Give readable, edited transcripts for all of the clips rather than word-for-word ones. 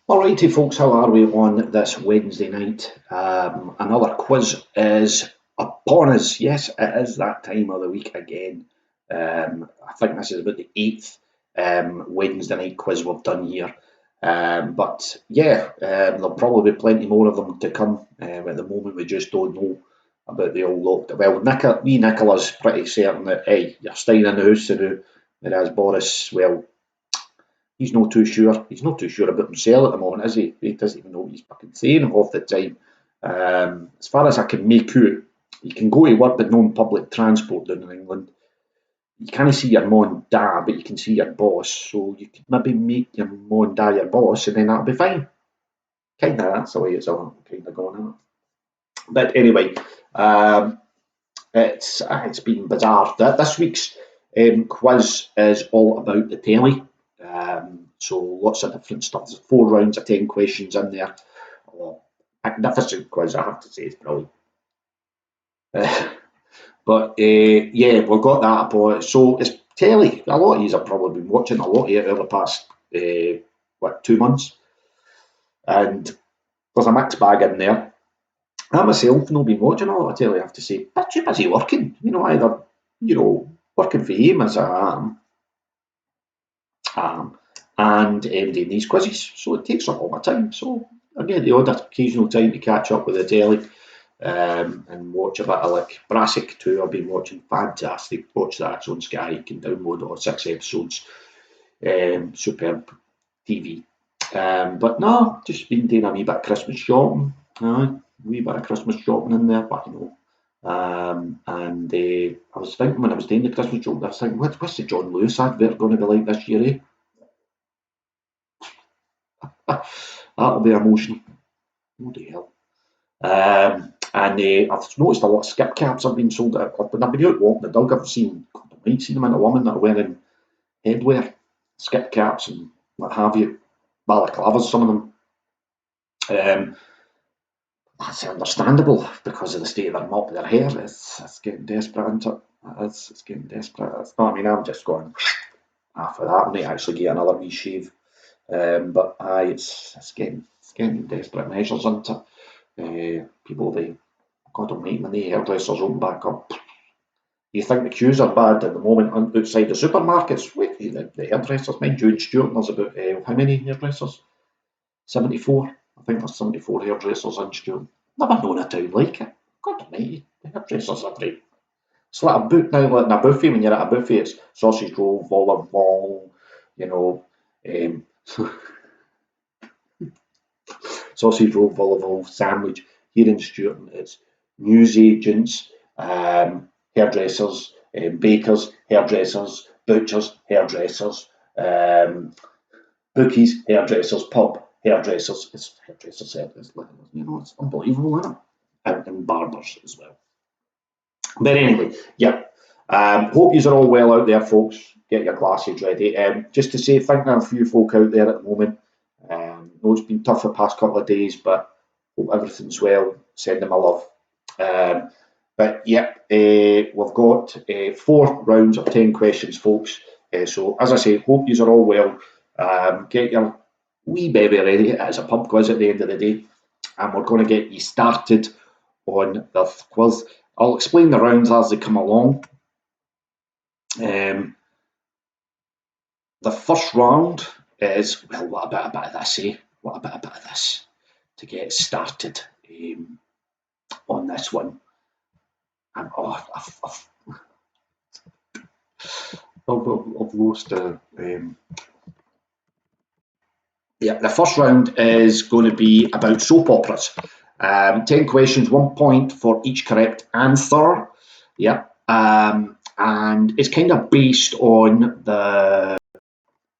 Alrighty, folks, how are we on this Wednesday night? Another quiz is upon us. Yes, it is that time of the week again. I think this is about the eighth Wednesday night quiz we've done here. But yeah, there'll probably be plenty more of them to come. At the moment, we just don't know about the old lockdown. Well, Nicola's pretty certain that, hey, you're staying in the house to do. Whereas Boris, well, he's not too sure. He's not too sure about himself at the moment, is he? He doesn't even know what he's fucking saying half the time. As far as I can make out, you can go to work but no on public transport down in England. You can't see your mum and dad, but you can see your boss. So you could maybe make your mum and dad your boss, and then that'll be fine. Kind of that's the way it's all kind of going on. But anyway, um, it's been bizarre. This week's quiz is all about the telly. So lots of different stuff. There's 4 rounds of 10 questions in there. Oh, magnificent quiz, I have to say, it's brilliant. But yeah, we've got that upon. So it's telly. A lot of you have probably been watching a lot of it over the past 2 months, and there's a mixed bag in there. I myself not been watching a lot of telly. I have to say, but too busy working. Either working for him as I am, um, and doing these quizzes. So it takes up all my time. So I get the odd occasional time to catch up with the telly and watch a bit of like Brassic 2. I've been watching, fantastic. Watch that, it's on Sky. You can download all 6 episodes. Superb TV. But no, just been doing a wee bit of Christmas shopping. Wee bit of Christmas shopping in there, but and I was thinking when I was doing the Christmas shopping, I was thinking, what's the John Lewis advert going to be like this year? That'll be emotional. What the hell? And I've noticed a lot of skip caps have been sold. When I've been out walking the dog, I've seen them in a woman that are wearing headwear, skip caps, and what have you, balaclavas, some of them. That's understandable because of the state of their mop, their hair. It's getting desperate, isn't it? It's getting desperate. It's not, I mean, I'm just going after that. I might actually get another wee shave. But aye, it's getting desperate measures, isn't it? People, God almighty, when the hairdressers open back up, you think the queues are bad at the moment outside the supermarkets? Wait, the hairdressers, mind you, in Stuart, there's about how many hairdressers? 74. I think there's 74 hairdressers in Stuart. Never known a town like it. God almighty, the hairdressers are great. It's like a boot now, like in a buffet. When you're at a buffet, it's sausage roll, vol au vent, you know, um, sausage roll, vol au vent, sandwich. Here in Stuart, it's newsagents, hairdressers, bakers, hairdressers, butchers, hairdressers, bookies, hairdressers, pub, hairdressers. It's hairdressers, it's unbelievable, isn't it? And barbers as well. But anyway, yeah. Hope you are all well out there, folks. Get your glasses ready. Just to say, thank you a few folk out there at the moment. Know it's been tough the past couple of days, but hope everything's well. Send them a love. But yeah, we've got 4 rounds of 10 questions, folks. So as I say, hope you are all well. Get your wee baby ready. It's a pub quiz at the end of the day, and we're going to get you started on the quiz. I'll explain the rounds as they come along. The first round is, well, what about a bit of this, eh? What about a bit of this to get started on this one? And I've lost yeah, the first round is going to be about soap operas. 10 questions, 1 point for each correct answer. Yeah. And it's kind of based on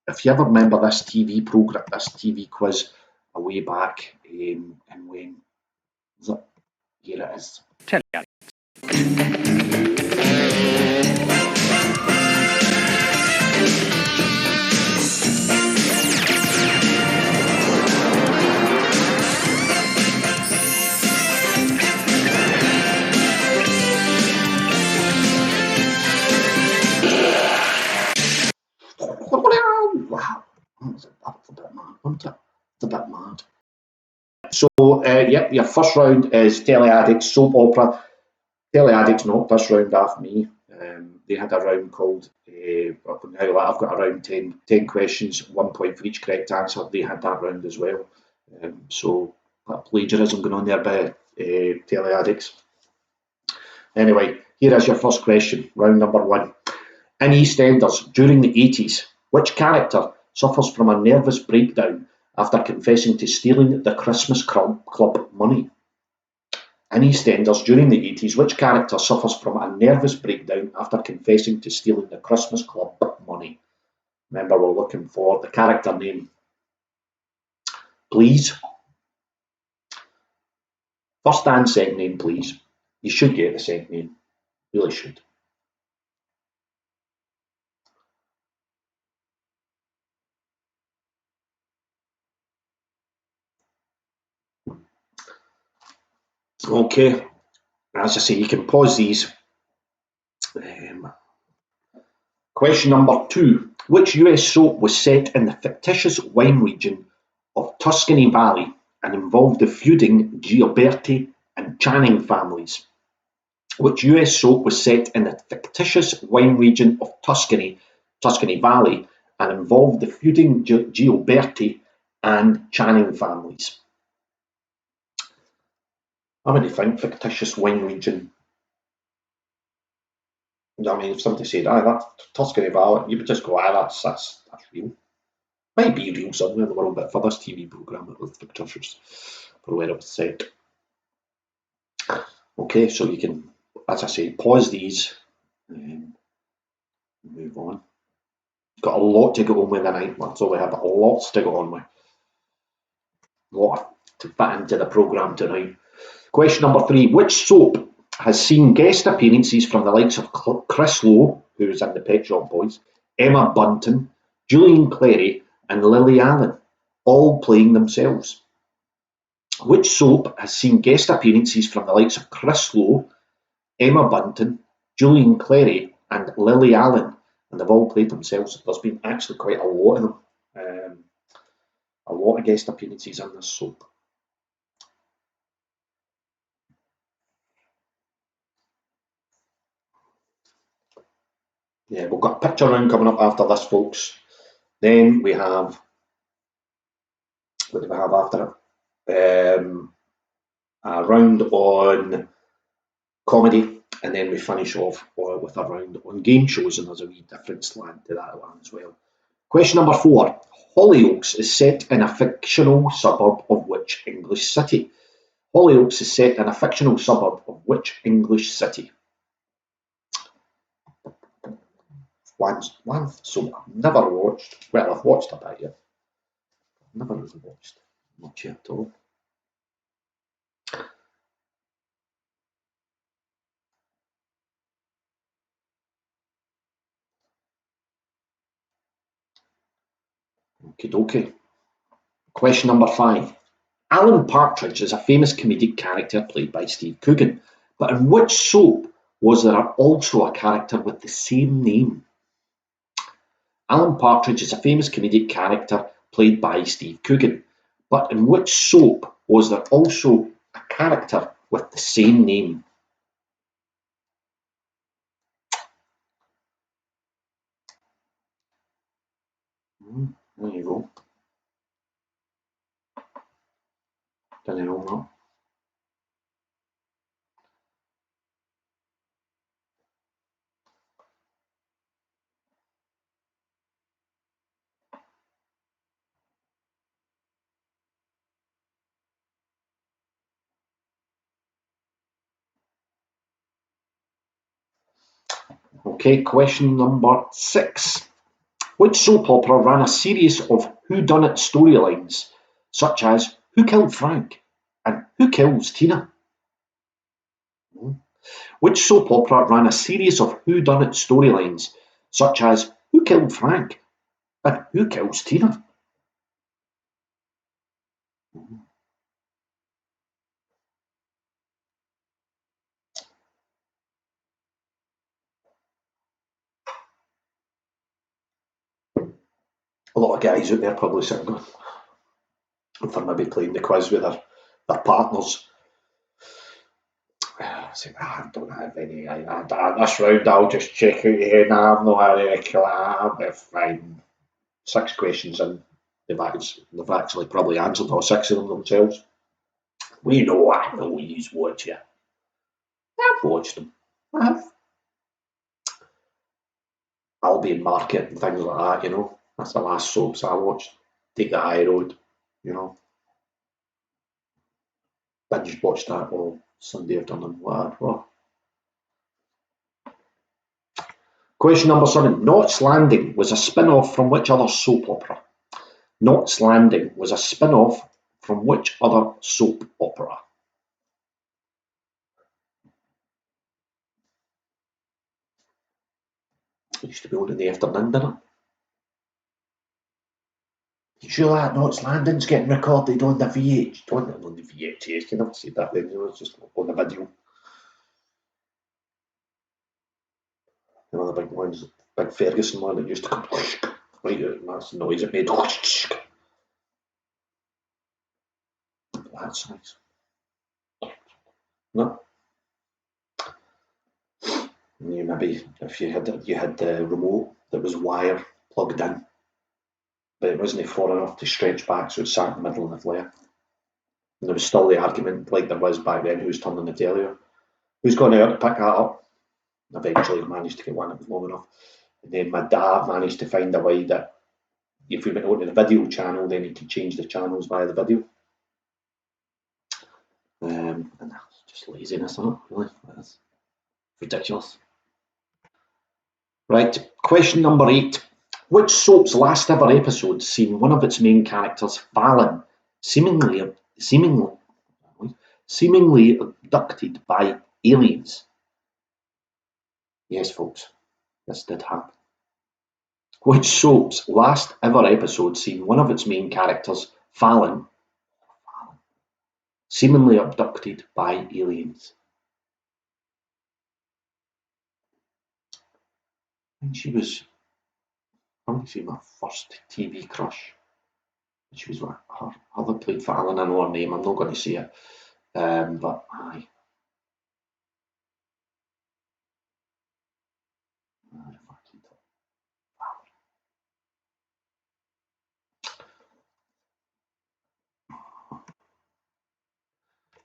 if you ever remember this TV program, this TV quiz a way back, and when, here it is. Wow, that was a bit mad, wasn't it? It's a bit mad. So, yep, your first round is Teleaddicts soap opera. Teleaddicts knocked this round off me. They had a round called, now I've got around 10 questions, 1 point for each correct answer. They had that round as well. So, that plagiarism going on there by Teleaddicts. Anyway, here is your first question, round number 1. In EastEnders, during the 80s, which character suffers from a nervous breakdown after confessing to stealing the Christmas Club money? In EastEnders, during the 80s, which character suffers from a nervous breakdown after confessing to stealing the Christmas Club money? Remember, we're looking for the character name. Please. First and second name, please. You should get the second name. Really should. Okay, as I say, you can pause these. Question number 2. Which US soap was set in the fictitious wine region of Tuscany Valley and involved the feuding Gioberti and Channing families? Which US soap was set in the fictitious wine region of Tuscany Valley, and involved the feuding Gioberti and Channing families? I mean, think fictitious wine region. I mean, if somebody said, that's Tuscany Valley, you would just go, that's real. Might be real somewhere in the world, but for this TV programme, it was fictitious for where it was set. Okay, so you can, as I say, pause these and move on. Got a lot to go on with tonight, that's all we have, lots to go on with. A lot to fit into the programme tonight. Question number 3. Which soap has seen guest appearances from the likes of Chris Lowe, who was in the Pet Shop Boys, Emma Bunton, Julian Clary, and Lily Allen, all playing themselves? Which soap has seen guest appearances from the likes of Chris Lowe, Emma Bunton, Julian Clary, and Lily Allen, and they've all played themselves? There's been actually quite a lot of them. A lot of guest appearances in this soap. Yeah, we've got a picture round coming up after this, folks. Then we have, what do we have after it? A round on comedy, and then we finish off with a round on game shows, and there's a wee different slant to that one as well. Question number 4. Hollyoaks is set in a fictional suburb of which English city? Hollyoaks is set in a fictional suburb of which English city? One so I've never watched. Well, I've watched a bit, yeah. Never really watched much yet at all. Okie dokie. Question number 5. Alan Partridge is a famous comedic character played by Steve Coogan, but in which soap was there also a character with the same name? Alan Partridge is a famous comedic character played by Steve Coogan, but in which soap was there also a character with the same name? There you go. Didn't know that. Okay, question number 6. Which soap opera ran a series of whodunit storylines, such as Who Killed Frank and Who Kills Tina? Which soap opera ran a series of whodunit storylines, such as Who Killed Frank and Who Kills Tina? A lot of guys out there probably sitting going, for maybe playing the quiz with her. their partners. I don't have any. This round, I'll just check out here. Now I've not had any club. We're fine. 6 questions in. They've actually probably answered all 6 of them themselves. I know he's watch you. I've watched them. I'll be in market and things like that. That's the last soaps I watched. Take the High Road, you know. Binge watched that all Sunday afternoon. What? Question number 7. Knots Landing was a spin-off from which other soap opera? Knots Landing was a spin-off from which other soap opera? It used to be on in the afternoon, didn't it? You sure that Knots Landing's getting recorded on the on the VHS? You never see that then, it's just on the video. The big ones, big Ferguson one that used to come right out, and that's the noise it made. That's nice. No. Maybe if you had the remote that was wire plugged in, but it wasn't far enough to stretch back, so it sat in the middle of the flare. And there was still the argument, like there was back then, who's turning the telly on? Who's going out to pick that up? Eventually managed to get one that was long enough. And then my dad managed to find a way that if we went onto the video channel, then he could change the channels via the video. And that's just laziness, isn't it? Really? That's ridiculous. Right, question number 8. Which soap's last ever episode seen one of its main characters, Fallon, seemingly abducted by aliens? Yes, folks, this did happen. Which soap's last ever episode seen one of its main characters, Fallon, seemingly abducted by aliens? And she was probably my first TV crush. She was her other played Fallon. I know her name. I'm not going to say it, but aye.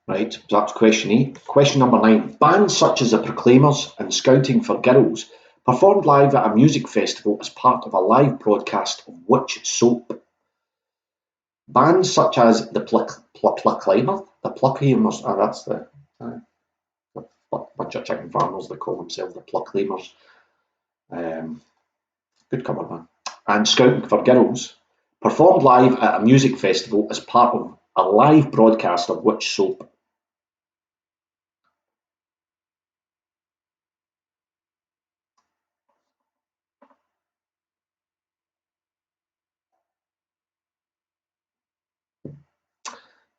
Right, so that's question 8. Question number 9. Bands such as the Proclaimers and Scouting for Girls performed live at a music festival as part of a live broadcast of which soap? Bands such as the Proclaimers, that's the bunch of chicken farmers that call themselves the Proclaimers. Good cover, man. And Scouting for Girls performed live at a music festival as part of a live broadcast of which soap?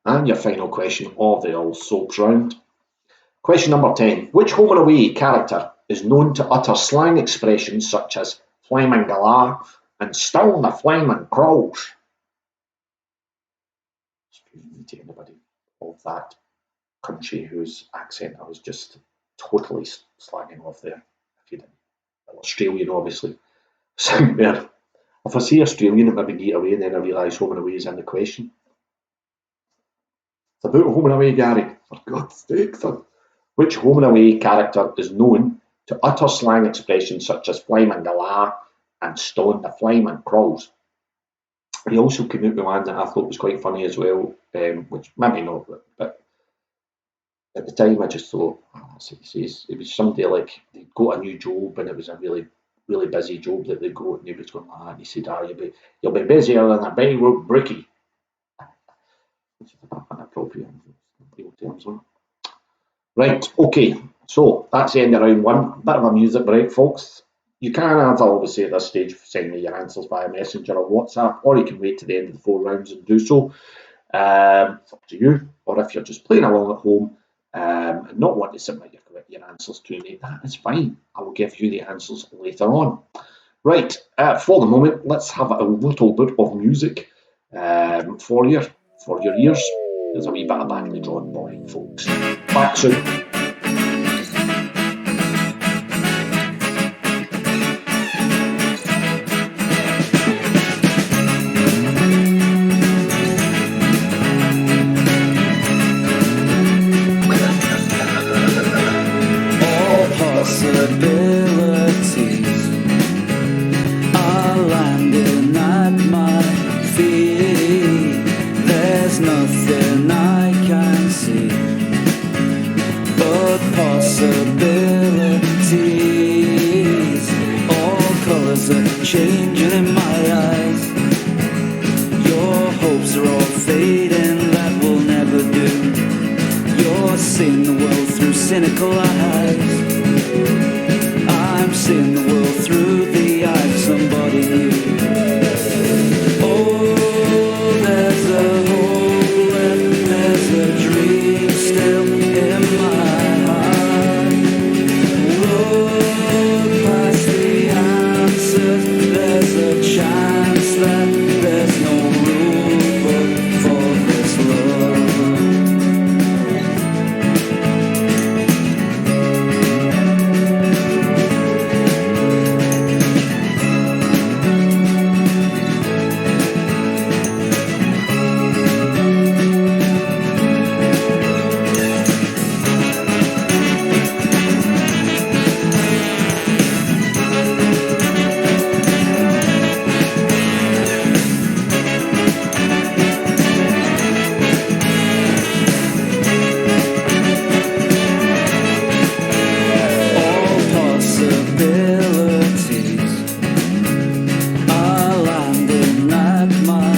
And your final question of the all soaps round. Question number 10. Which home and away character is known to utter slang expressions such as flaming galah and still the flaming crawls? To anybody of that country whose accent I was just totally slagging off there. If you didn't. Australian, obviously. So there. If I say Australian, it maybe get away, and then I realise home and away is in the question. It's about home and away, Gary. For God's sake, son. Which home and away character is known to utter slang expressions such as flaming galah and stone the flaming crawls? He also came out with one that I thought was quite funny as well, which maybe not, but at the time I just thought, it was somebody like they'd got a new job and it was a really, really busy job that they got, and he was going like that, and he said, you'll be busier than a Beirut brickie. Which is a bit inappropriate in real terms, wasn't it? Right, okay, so that's the end of round 1. Bit of a music break, folks. You can, as I always say at this stage, send me your answers via Messenger or WhatsApp, or you can wait to the end of the 4 rounds and do so. It's up to you. Or if you're just playing along at home and not want to submit your answers to me, that is fine. I will give you the answers later on. Right, for the moment, let's have a little bit of music for your ears. There's a wee bit of badly drawn boy, folks. Back soon. All possibilities are landing at my feet. There's nothing I can see but possibilities. All colors are changing in my eyes. Your hopes are all fading, that will never do. You're seeing the world through cynical eyes. I'm seeing the world through the eyes of somebody new. Oh, there's a hope left, there's a dream still in my heart. Look past the answers, there's a chance that there's no rule book for this love. All possibilities are landing at my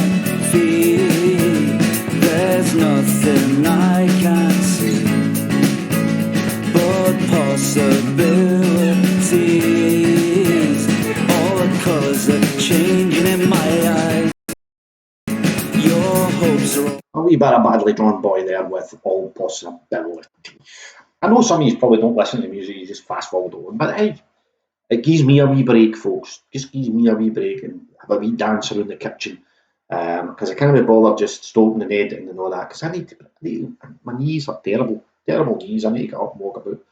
feet. There's nothing I can see but possibilities. All the colors are changing in my eyes. Your hopes are all A wee bit of badly drawn boy there with all possibility. I know some of you probably don't listen to music, you just fast forward on, but hey, it gives me a wee break, folks. Just gives me a wee break and have a wee dance around the kitchen. Because I can't be bothered just stomping and editing and all that. Because my knees are terrible knees. I need to get up and walk about.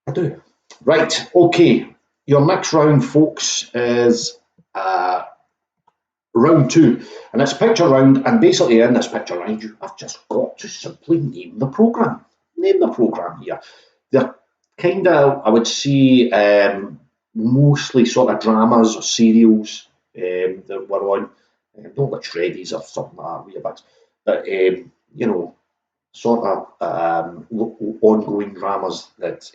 I do. Right, okay. Your next round, folks, is round two, and it's picture round. And basically, in this picture round, I've just got to simply name the program. Name the program here. They're kind of, I would say, mostly sort of dramas or serials that were on. Not like Shreddies or something like that, weird bits, but you know, sort of ongoing dramas that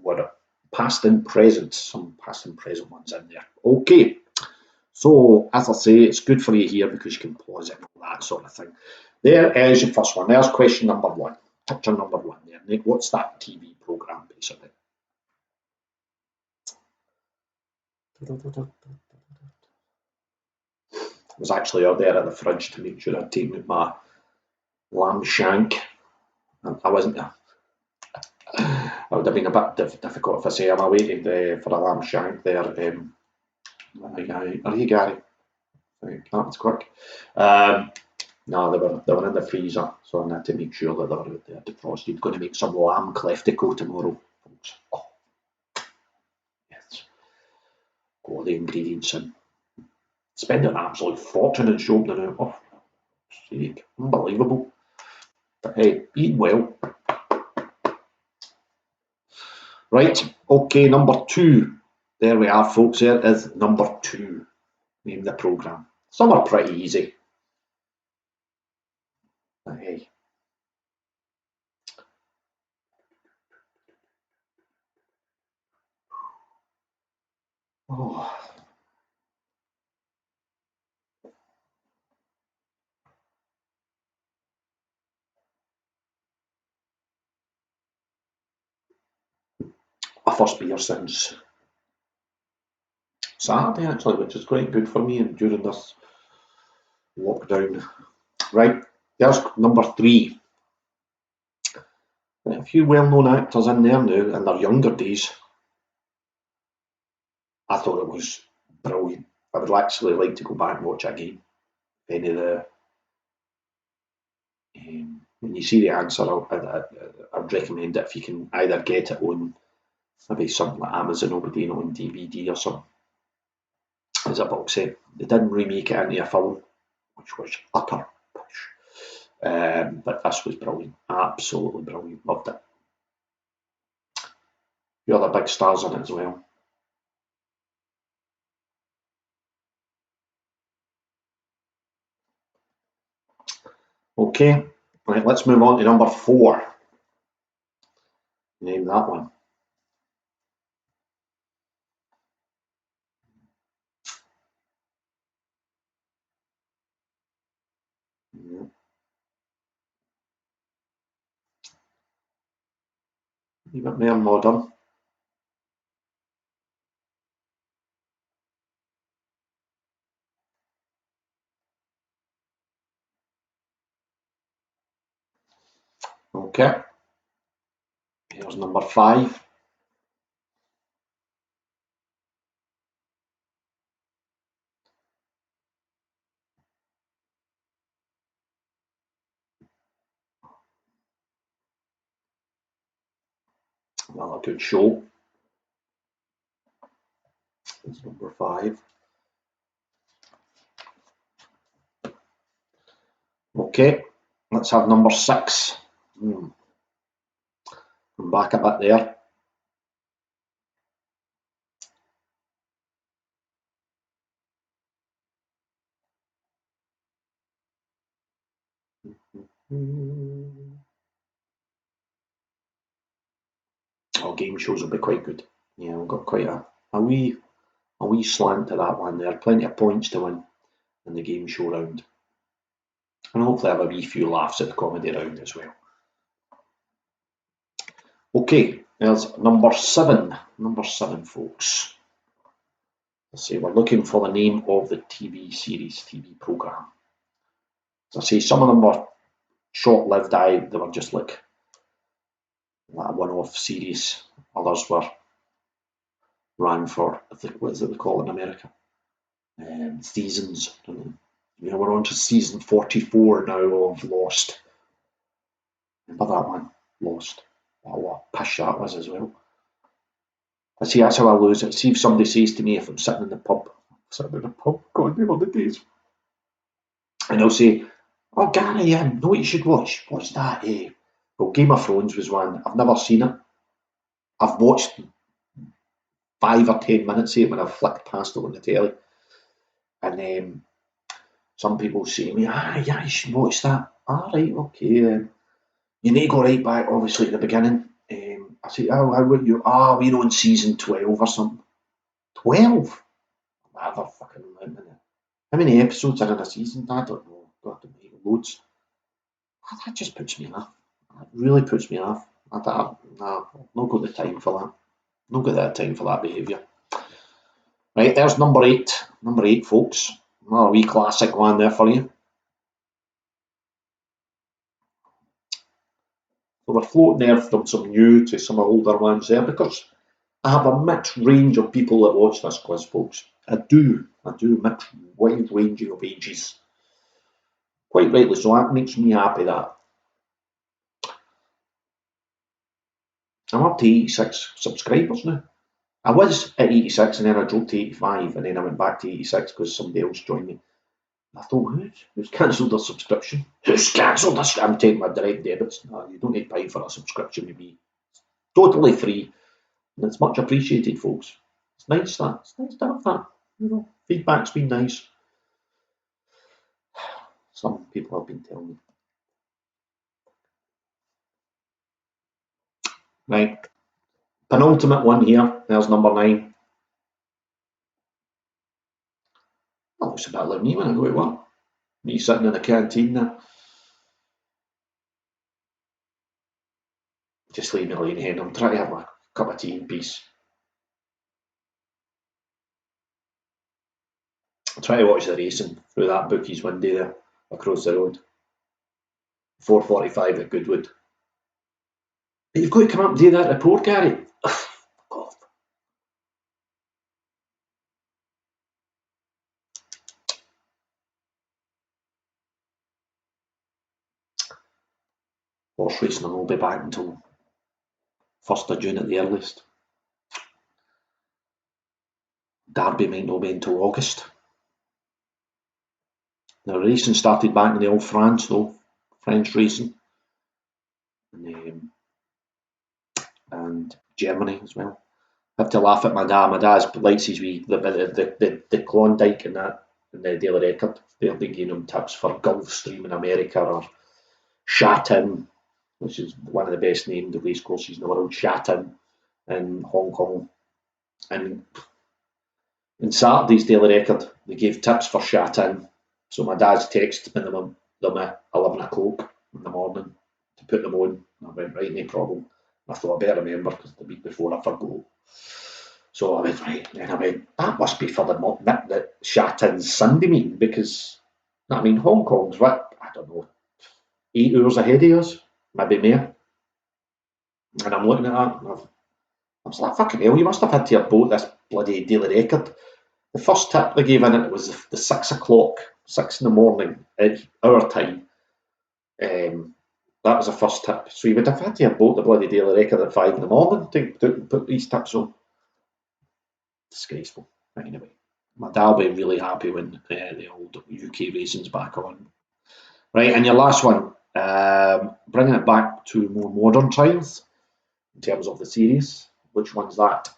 were past and present. Some past and present ones in there. Okay. So, as I say, it's good for you here because you can pause it and all that sort of thing. There is your first one. There's question number one. Picture number one there. Nick, what's that TV program basically? I was actually out there at the fridge to make sure I'd taken out my lamb shank. And I wasn't. It would have been a bit difficult if I say I'm waiting for a lamb shank there. Are you Gary? That was quick. No, they were in the freezer, so I had to make sure that they were out there defrosted. Going to make some lamb cleftico tomorrow, folks. Oh, yes. Got all the ingredients in. Spending an absolute fortune in shopping now. Oh, sake, unbelievable. But hey, eating well. Right, okay, number two. There we are, folks. There is number two. Name the program. Some are pretty easy. But hey. Oh. My first beer since Saturday, actually, which is quite good for me and during this lockdown. Right, there's number three. A few well-known actors in there now in their younger days. I thought it was brilliant. I would actually like to go back and watch it again. Any of When you see the answer, I'd recommend it if you can either get it on maybe something like Amazon or doing it on DVD or something as a box set. They didn't remake it into a film, which was utter push. But this was brilliant, absolutely brilliant, loved it. The other big stars in it as well. Okay, right, let's move on to number 4. Name that one. Yeah. A bit more modern. Okay, here's number 5. Another good show. It's number 5. Okay, let's have number 6. I'm back a bit there. Oh, game shows will be quite good. Yeah, we've got quite a wee slant to that one there. Plenty of points to win in the game show round. And hopefully have a wee few laughs at the comedy round as well. Okay, there's number 7. Number 7, folks. Let's see, we're looking for the name of the TV series, TV programme. As I say, some of them were short-lived. They were just like a one-off series. Others were ran for, what is it they call it in America? Seasons. You know, we're on to season 44 now of Lost. Remember that one? Lost. What a pish that was as well. I see, that's how I lose it. See if somebody says to me if I'm sitting in the pub, God, they were the days. And I'll say, oh, Gary, know what you should watch? What's that? Well, Game of Thrones was one. I've never seen it. I've watched 5 or 10 minutes of it when I've flicked past it on the telly. And some people say to me, yeah, you should watch that. Right, okay. You need to go right back, obviously, at the beginning. I say, oh, how would you? We're on season 12 or something. 12? Never fucking remember. How many episodes are in a season? I don't know. God, loads. That just puts me off. That really puts me off. I've not got the time for that. Not got that time for that behaviour. Right, there's number 8. Number 8, folks. Another wee classic one there for you. So we're floating there from some new to some older ones there because I have a mixed range of people that watch this quiz, folks. I do mixed wide ranging of ages. Quite rightly so. That makes me happy that I'm up to 86 subscribers now. I was at 86 and then I dropped to 85 and then I went back to 86 because somebody else joined me. I thought, who's cancelled their subscription? Who's cancelled this? I'm taking my direct debits. No, you don't need to pay for a subscription with me. Totally free. And it's much appreciated, folks. It's nice that. It's nice to have that. You know, feedback's been nice. Some people have been telling me. Right. Penultimate one here. There's number 9. That looks a bit like me when I go to work. Me sitting in the canteen there. Just leave me laying here. I'm trying to have my cup of tea in peace. I'll try to watch the racing through that bookie's window there across the road. 4:45 at Goodwood. But you've got to come up and do that report, Gary. God. Horse racing will not be back until 1st of June at the earliest. Derby might not be until August. Now, racing started back in the old France, though, French racing, and Germany as well. I have to laugh at my dad. My dad likes his the Klondike and that, and the Daily Record. They'll be giving him tips for Gulfstream in America, or Shatin, which is one of the best named race courses in the world, Shatin in Hong Kong. And in Saturday's Daily Record, they gave tips for Shatin. So my dad's texted them at 11 o'clock in the morning to put them on. And I went, right, no problem. I thought I better remember because the week before I forgot. So I went, right, and I went, that must be for the Shatin's Sunday meeting, because, I mean, Hong Kong's, what, I don't know, 8 hours ahead of us, maybe more. And I'm looking at that, and I was like, fucking hell, you must have had to have bought this bloody Daily Record. The first tip they gave in it was the 6 o'clock, 6 in the morning, at our time. That was the first tip. So you would have had to have bought the bloody Daily Record at 5 in the morning to put these tips on. Disgraceful. Right, anyway, my dad will be really happy when the old UK racing's back on. Right, and your last one, bringing it back to more modern times in terms of the series. Which one's that?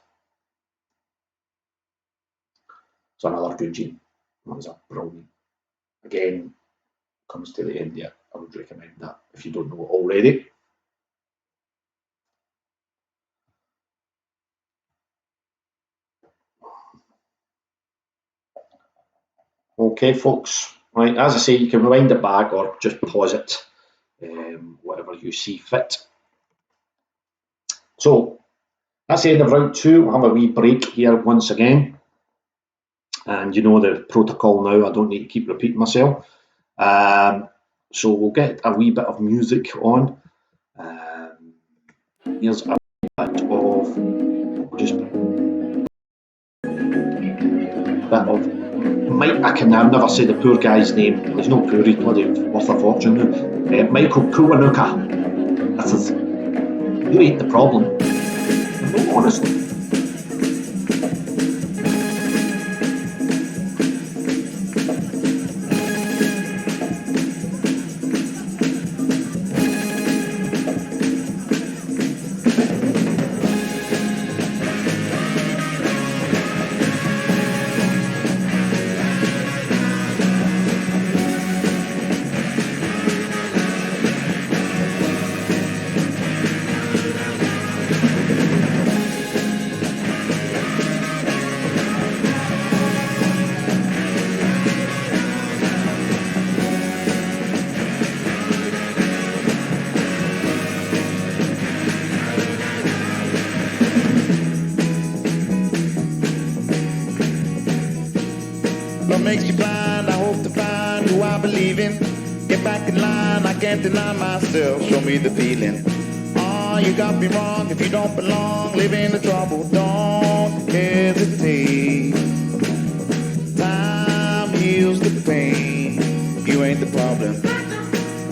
It's another good gene. That was a brilliant. Again, comes to the end there. I would recommend that if you don't know it already. Okay, folks. Right, as I say, you can rewind it back or just pause it, whatever you see fit. So that's the end of round 2. We'll have a wee break here once again. And you know the protocol now, I don't need to keep repeating myself. So we'll get a wee bit of music on. Here's a bit of just Mike. I've never said the poor guy's name. He's not poor, he's bloody worth a fortune now. Michael Kiwanuka. This is, you ain't the problem. No, honestly. What makes you blind? I hope to find who I believe in. Get back in line, I can't deny myself. Show me the feeling. Oh, you got me wrong. If you don't belong, live in the trouble. Don't hesitate. Time heals the pain. You ain't the problem.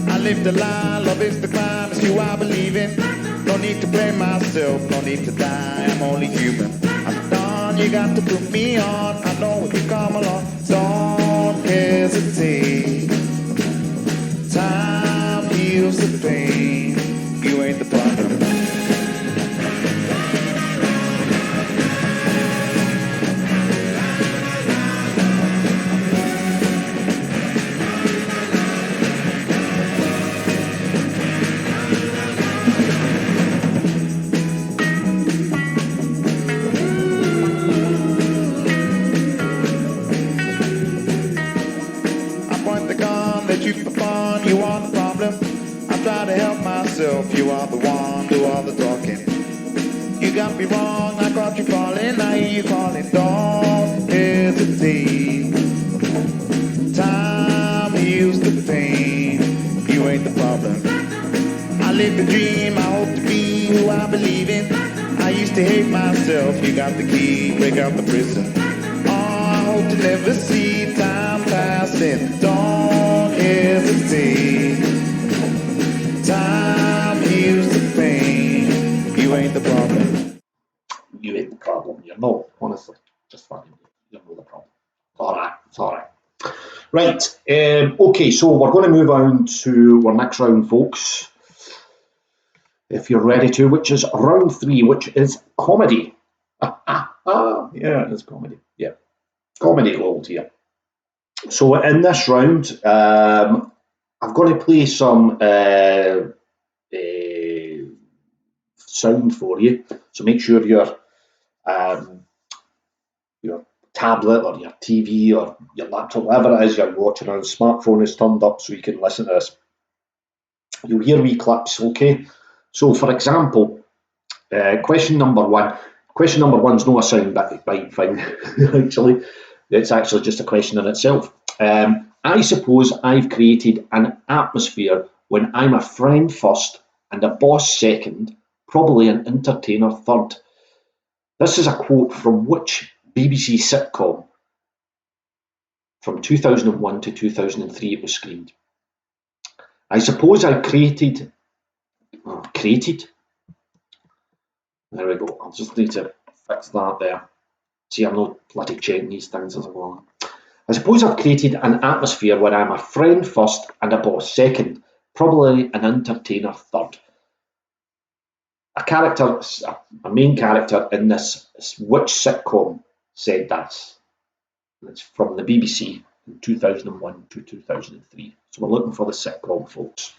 I live the lie. Love is the crime. It's you I believe in. No need to blame myself. No need to die. I'm only human. I'm done. You got to put me on. I know if you come along. Don't hesitate. Time heals the pain. You ain't the problem. You are the problem. I try to help myself. You are the one, do all the talking. You got me wrong, I caught you falling. I hear you calling. Don't hesitate. Time heals the pain. You ain't the problem. I live the dream. I hope to be who I believe in. I used to hate myself. You got the key, break out the prison. Oh, I hope to never see time passing. Don't hesitate. Time Right, okay, so we're going to move on to our next round, folks, if you're ready to, which is round 3, which is comedy. Yeah, it's comedy. Yeah, comedy gold here. So in this round, I'm going to play some sound for you. So make sure um, your tablet or your TV or your laptop, whatever it is you're watching on, smartphone is turned up so you can listen to this. You'll hear wee clips, okay? So, for example, question number 1. Question number 1's not a sound bite thing, actually. It's actually just a question in itself. I suppose I've created an atmosphere when I'm a friend first and a boss second, probably an entertainer third. This is a quote from which BBC sitcom from 2001 to 2003 it was screened. I suppose I've created. There we go. I'll just need to fix that there. See, I'm not bloody checking these things as I go on. I suppose I've created an atmosphere where I'm a friend first and a boss second, probably an entertainer third. A main character in this, which sitcom said this? It's from the BBC in 2001 to 2003. So we're looking for the sitcom, folks.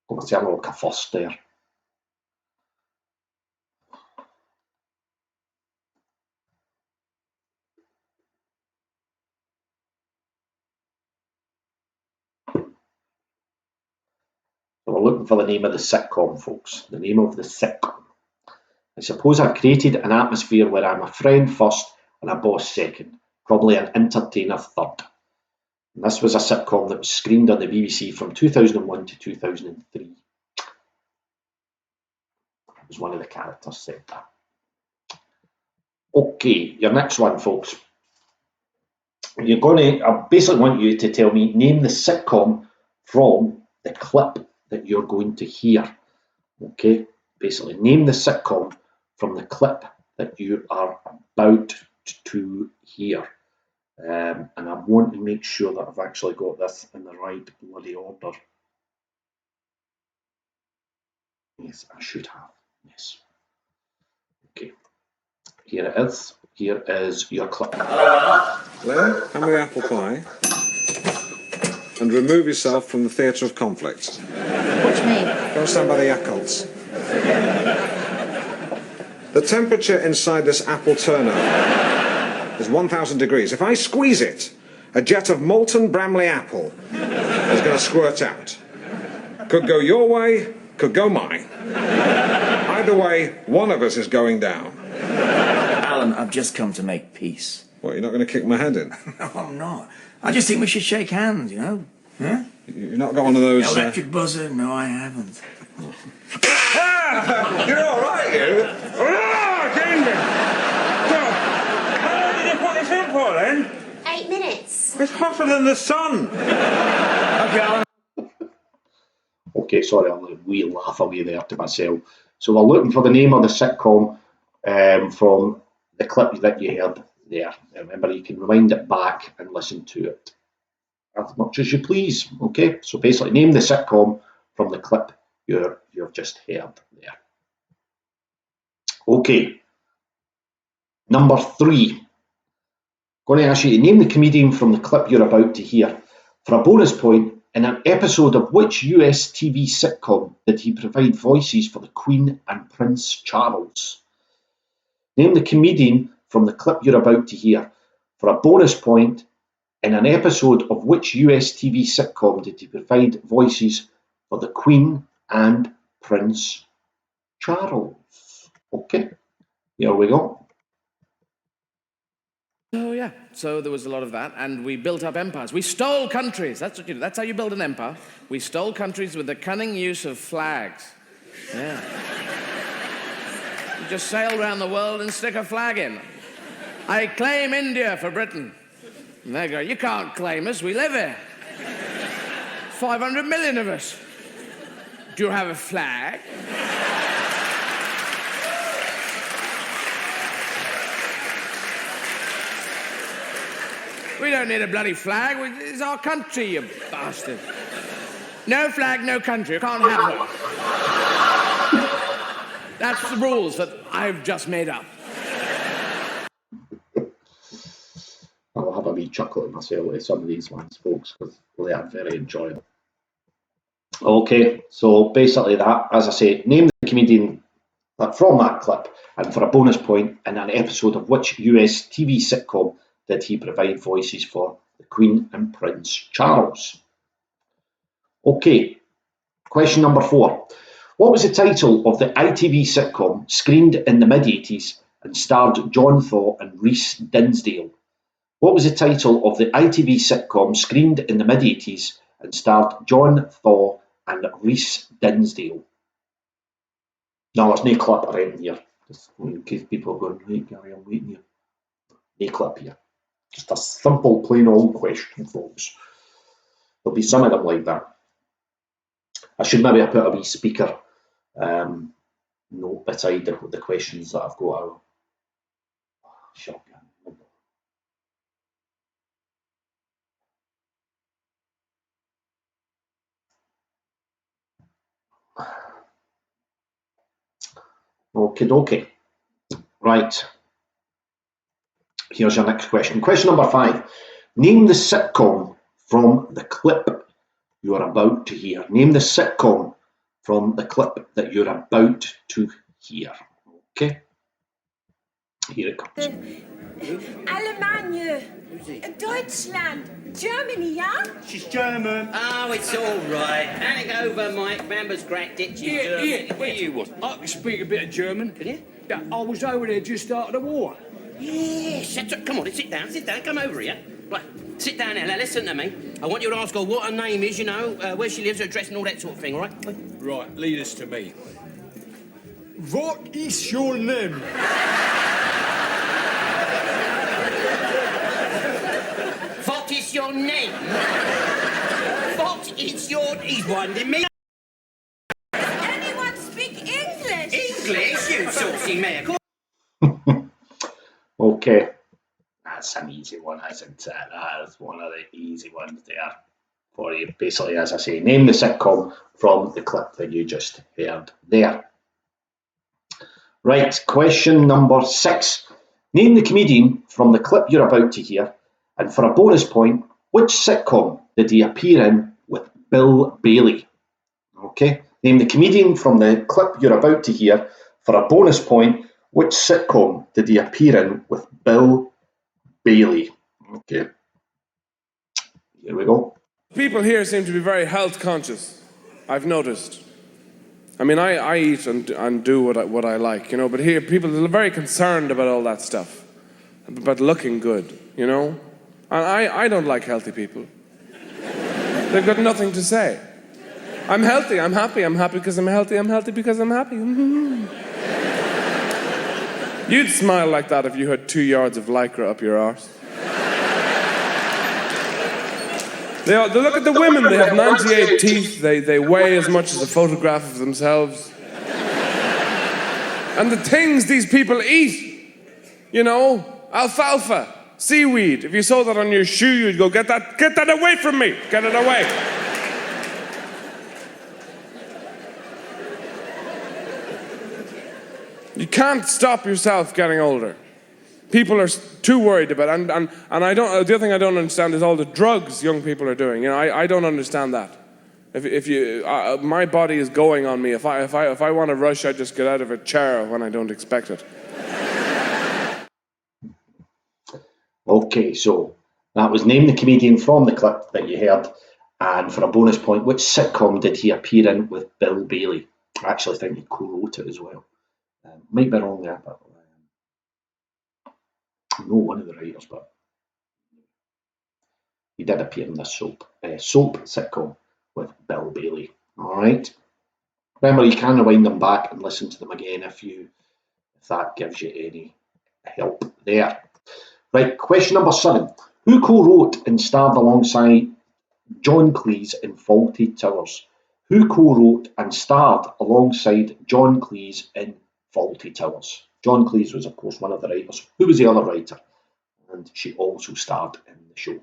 Obviously, I'm like a first there. So we're looking for the name of the sitcom, folks. The name of the sitcom. I suppose I've created an atmosphere where I'm a friend first and a boss second, probably an entertainer third. And this was a sitcom that was screened on the BBC from 2001 to 2003. It was one of the characters said that. Okay, your next one, folks. I basically want you to tell me, name the sitcom from the clip that you're going to hear. Okay, basically, name the sitcom from the clip that you are about to hear. And I want to make sure that I've actually got this in the right bloody order. Yes, I should have. Yes. Okay. Here it is. Here is your clip. Len, hand me the apple pie. And remove yourself from the theatre of conflict. Watch me. Go and stand by the Yakults. The temperature inside this apple turner is 1,000 degrees. If I squeeze it, a jet of molten Bramley apple is going to squirt out. Could go your way, could go mine. Either way, one of us is going down. Alan, I've just come to make peace. What, you're not going to kick my head in? No, I'm not. I just think we should shake hands, you know? Huh? You've not got one of those... Electric buzzer? No, I haven't. You're all right, you. How long did you put this in for, then? 8 minutes. It's hotter than the sun. Okay, Alan. Okay, sorry, I'll wee laugh away there to myself. So we're looking for the name of the sitcom from the clip that you heard there. Remember, you can rewind it back and listen to it as much as you please. Okay, so basically, name the sitcom from the clip you've just heard there. Okay, number 3. Going to ask you to name the comedian from the clip you're about to hear. For a bonus point, in an episode of which US TV sitcom did he provide voices for the Queen and Prince Charles? Name the comedian from the clip you're about to hear. For a bonus point, in an episode of which US TV sitcom did he provide voices for the Queen and Prince Charles? Okay, here we go. Oh, yeah. So there was a lot of that, and we built up empires. We stole countries. That's what you do. That's how you build an empire. We stole countries with the cunning use of flags. Yeah. You just sail around the world and stick a flag in. I claim India for Britain. And they go, you can't claim us. We live here. 500 million of us. Do you have a flag? We don't need a bloody flag. It's our country, you bastard. No flag, no country. You can't have them. That's the rules that I've just made up. I'll have a wee chuckle at myself with some of these ones, folks, because they are very enjoyable. Okay, so basically that, as I say, name the comedian from that clip, and for a bonus point, in an episode of which US TV sitcom did he provide voices for the Queen and Prince Charles? Okay, question number 4. What was the title of the ITV sitcom screened in the mid-80s and starred John Thaw and Rhys Dinsdale? What was the title of the ITV sitcom screened in the mid-80s and starred John Thaw and Rhys Dinsdale? No, there's no clip or anything here. Just in case people are going, right, Gary, I'm waiting here. No clip here. Just a simple, plain old question, folks. There'll be some of them like that. I should maybe put a wee speaker note beside the questions that I've got out. Shotgun. Okie dokie. Right. Here's your next question. Question number 5. Name the sitcom from the clip you are about to hear. Name the sitcom from the clip that you're about to hear. Okay? Here it comes. Allemagne. Deutschland. Germany, yeah? She's German. Oh, it's all right. Panic over, Mike. Bamber's cracked it. Yeah, where you was? I can speak a bit of German. Can you? Yeah, I was over there just after the war. Yes, come on, sit down, come over here. Right, sit down now, listen to me. I want you to ask her what her name is, you know, where she lives, her address and all that sort of thing, all right? Right, lead us to me. What is your name? What is your name? What is your... He's winding me. Anyone speak English? English, you saucy mare. Okay. That's an easy one, isn't it? That's one of the easy ones there for you. Basically, as I say, name the sitcom from the clip that you just heard there. Right, question number 6. Name the comedian from the clip you're about to hear, and for a bonus point, which sitcom did he appear in with Bill Bailey? Okay, name the comedian from the clip you're about to hear, for a bonus point, which sitcom did he appear in with Bill Bailey? Okay, here we go. People here seem to be very health conscious, I've noticed. I mean, I eat and do what I like, you know, but here people are very concerned about all that stuff, about looking good, you know? And I don't like healthy people. They've got nothing to say. I'm healthy, I'm happy because I'm healthy because I'm happy. You'd smile like that if you had 2 yards of Lycra up your arse. They look at the women, they have 98 teeth, they weigh as much as a photograph of themselves. And the things these people eat, you know, alfalfa, seaweed. If you saw that on your shoe, you'd go, get that away from me, get it away. You can't stop yourself getting older. People are too worried about it, and I don't. The other thing I don't understand is all the drugs young people are doing. You know, I don't understand that. If you, my body is going on me. If I want to rush, I just get out of a chair when I don't expect it. Okay, so that was name the comedian from the clip that you heard, and for a bonus point, which sitcom did he appear in with Bill Bailey? I actually think he co-wrote it as well. Might be wrong there, but I know one of the writers, but he did appear in this soap sitcom with Bill Bailey. All right. Remember, you can rewind them back and listen to them again if that gives you any help there. Right, question number 7. Who co-wrote and starred alongside John Cleese in Fawlty Towers? Who co-wrote and starred alongside John Cleese in Fawlty Towers? John Cleese was, of course, one of the writers. Who was the other writer? And she also starred in the show.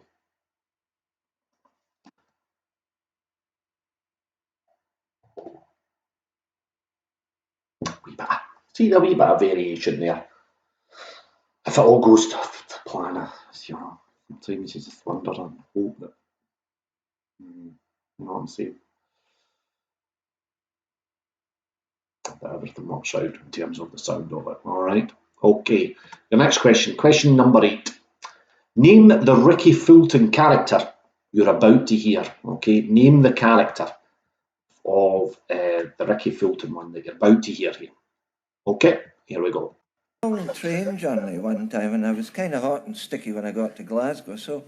See the wee bit of variation there. If it all goes to plan, sometimes you just wonder and hope that you know what I'm saying, that everything works out in terms of the sound of it. All right. Okay. The next question, question number 8. Name the Ricky Fulton character you're about to hear. Okay. Name the character of the Ricky Fulton one that you're about to hear here. Okay. Here we go. Long train journey one time, and I was kind of hot and sticky when I got to Glasgow, so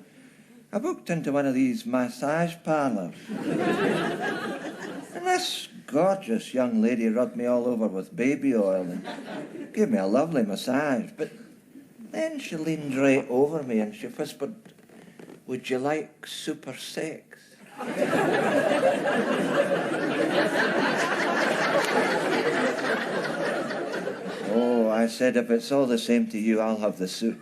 I booked into one of these massage parlours. And this gorgeous young lady rubbed me all over with baby oil and gave me a lovely massage. But then she leaned right over me and she whispered, "Would you like super sex?" Oh, I said, if it's all the same to you, I'll have the suit.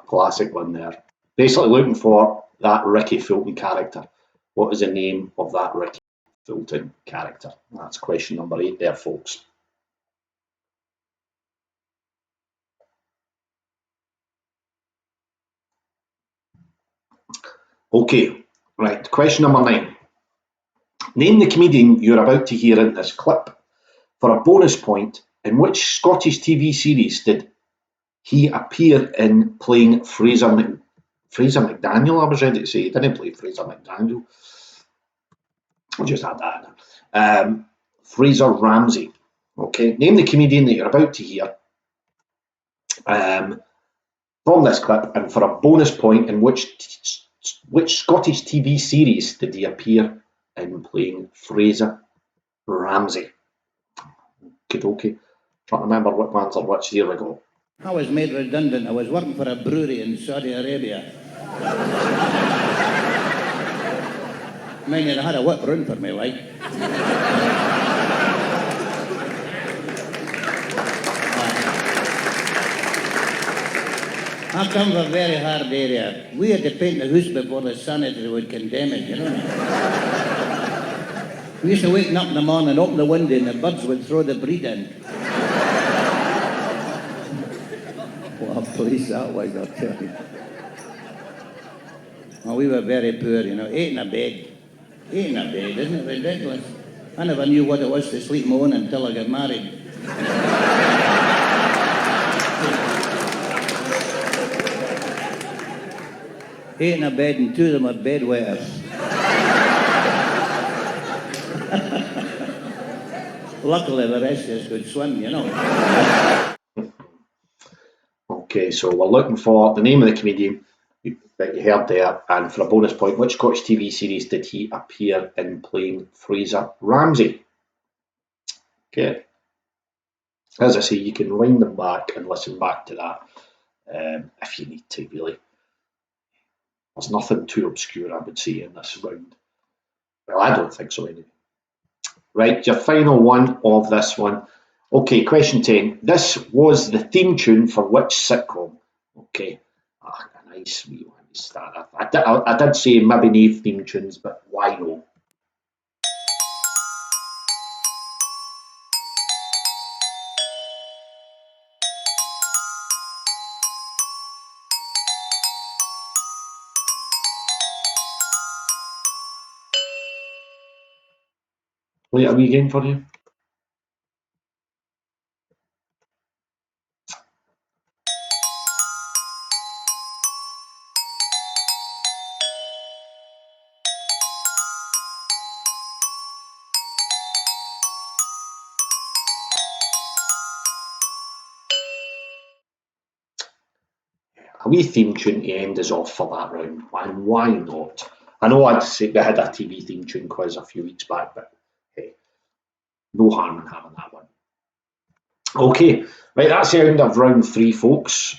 Classic one there. Basically looking for that Ricky Fulton character. What is the name of that Ricky Fulton character? That's question number 8 there, folks. Okay, right. Question number 9. Name the comedian you're about to hear in this clip. For a bonus point, in which Scottish TV series did he appear in playing Fraser McDaniel? I was ready to say he didn't play Fraser McDaniel. I'll just add that. Fraser Ramsey. Okay, name the comedian that you're about to hear from this clip, and for a bonus point, in which Scottish TV series did he appear in playing Fraser Ramsey? Okay. Trying to remember what ones are which. Here we go. I was made redundant. I was working for a brewery in Saudi Arabia. I mean, it had a whip run for me, like. I come from a very hard area. We had to paint the house before the sanitary would condemn it, you know. We used to wake up in the morning, open the window, and the birds would throw the breed in. What a place that was, I'll tell you. Oh, we were very poor, you know. 8 in a bed. 8 in a bed, isn't it ridiculous? I never knew what it was to sleep my own until I got married. 8 in a bed, and 2 of them are bedwetters. Luckily, the rest of us could swim, you know. Okay, so we're looking for the name of the comedian that you heard there, and for a bonus point, which Scottish TV series did he appear in playing Fraser Ramsey? Okay. As I say, you can wind them back and listen back to that if you need to, really. There's nothing too obscure, I would say, in this round. Well, I don't think so, anyway. Right, your final one of this one. Okay, question 10. This was the theme tune for which sitcom? Okay, a nice wee one to start. I did say maybe no theme tunes, but why no? Play it a wee game for you. A wee theme tune to end us off for that round, and why not? I know I'd say we had a TV theme tune quiz a few weeks back, but hey, no harm in having that one. Okay, right, that's the end of round 3, folks.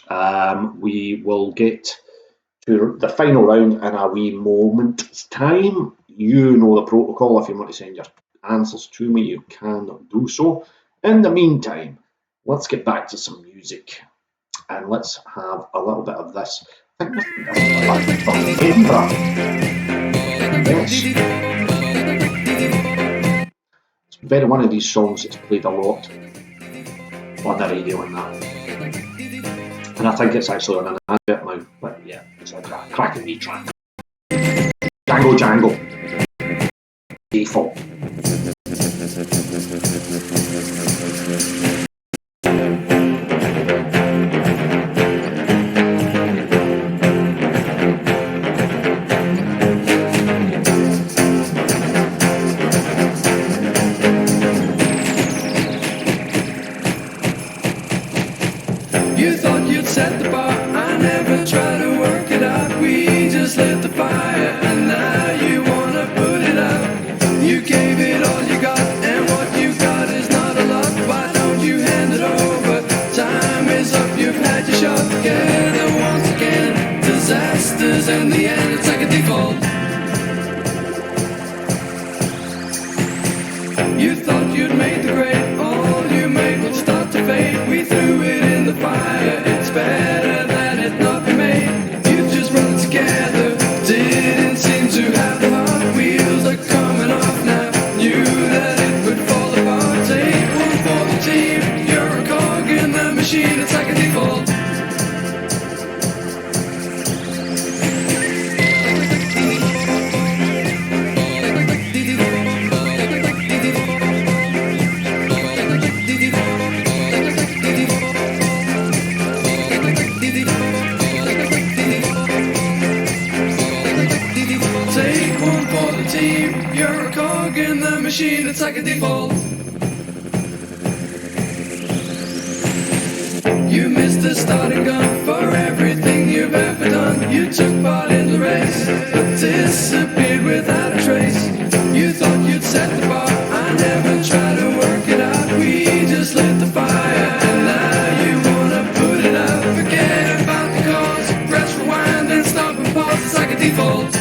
We will get to the final round in a wee moment's time. You know the protocol. If you want to send your answers to me, you can do so. In the meantime, let's get back to some music and let's have a little bit of this. I think this is back from Edinburgh. Yes. It's very one of these songs that's played a lot on the radio and that. And I think it's actually on an advert now, but yeah, it's like a cracking wee track. Jangle Jangle. Default. You thought you'd set the bar, I never tried to work it out. We just lit the fire, and now you wanna put it out. You gave it all you got, and what you got is not a lot. Why don't you hand it over? Time is up, you've had your shot. Together once again, disasters in the end, it's like a default. You thought you'd made the grade, all you made would start to fade. We threw it in the fire, it's better that it not be made. You just run together, didn't seem to have the heart. Wheels are coming off now, knew that it would fall apart. Take one for the team, you're a cog in the machine, it's like a default. Take one for the team, you're a cog in the machine, it's like a default. You missed the starting gun for everything you've ever done. You took part in the race, but disappeared without a trace. You thought you'd set the bar, I never tried to work it out. We just lit the fire, and now you wanna put it out. Forget about the cause, press rewind and stop and pause, it's like a default.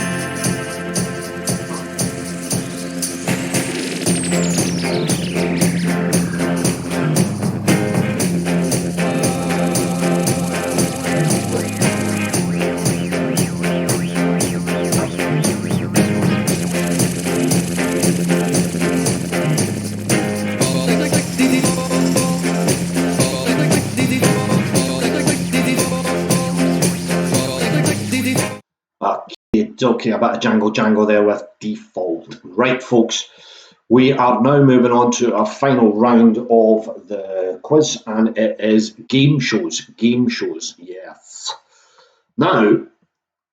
Okay, a bit of Jangle Jangle there with Default. Right, folks, we are now moving on to our final round of the quiz, and it is game shows. Game shows, yes. Now,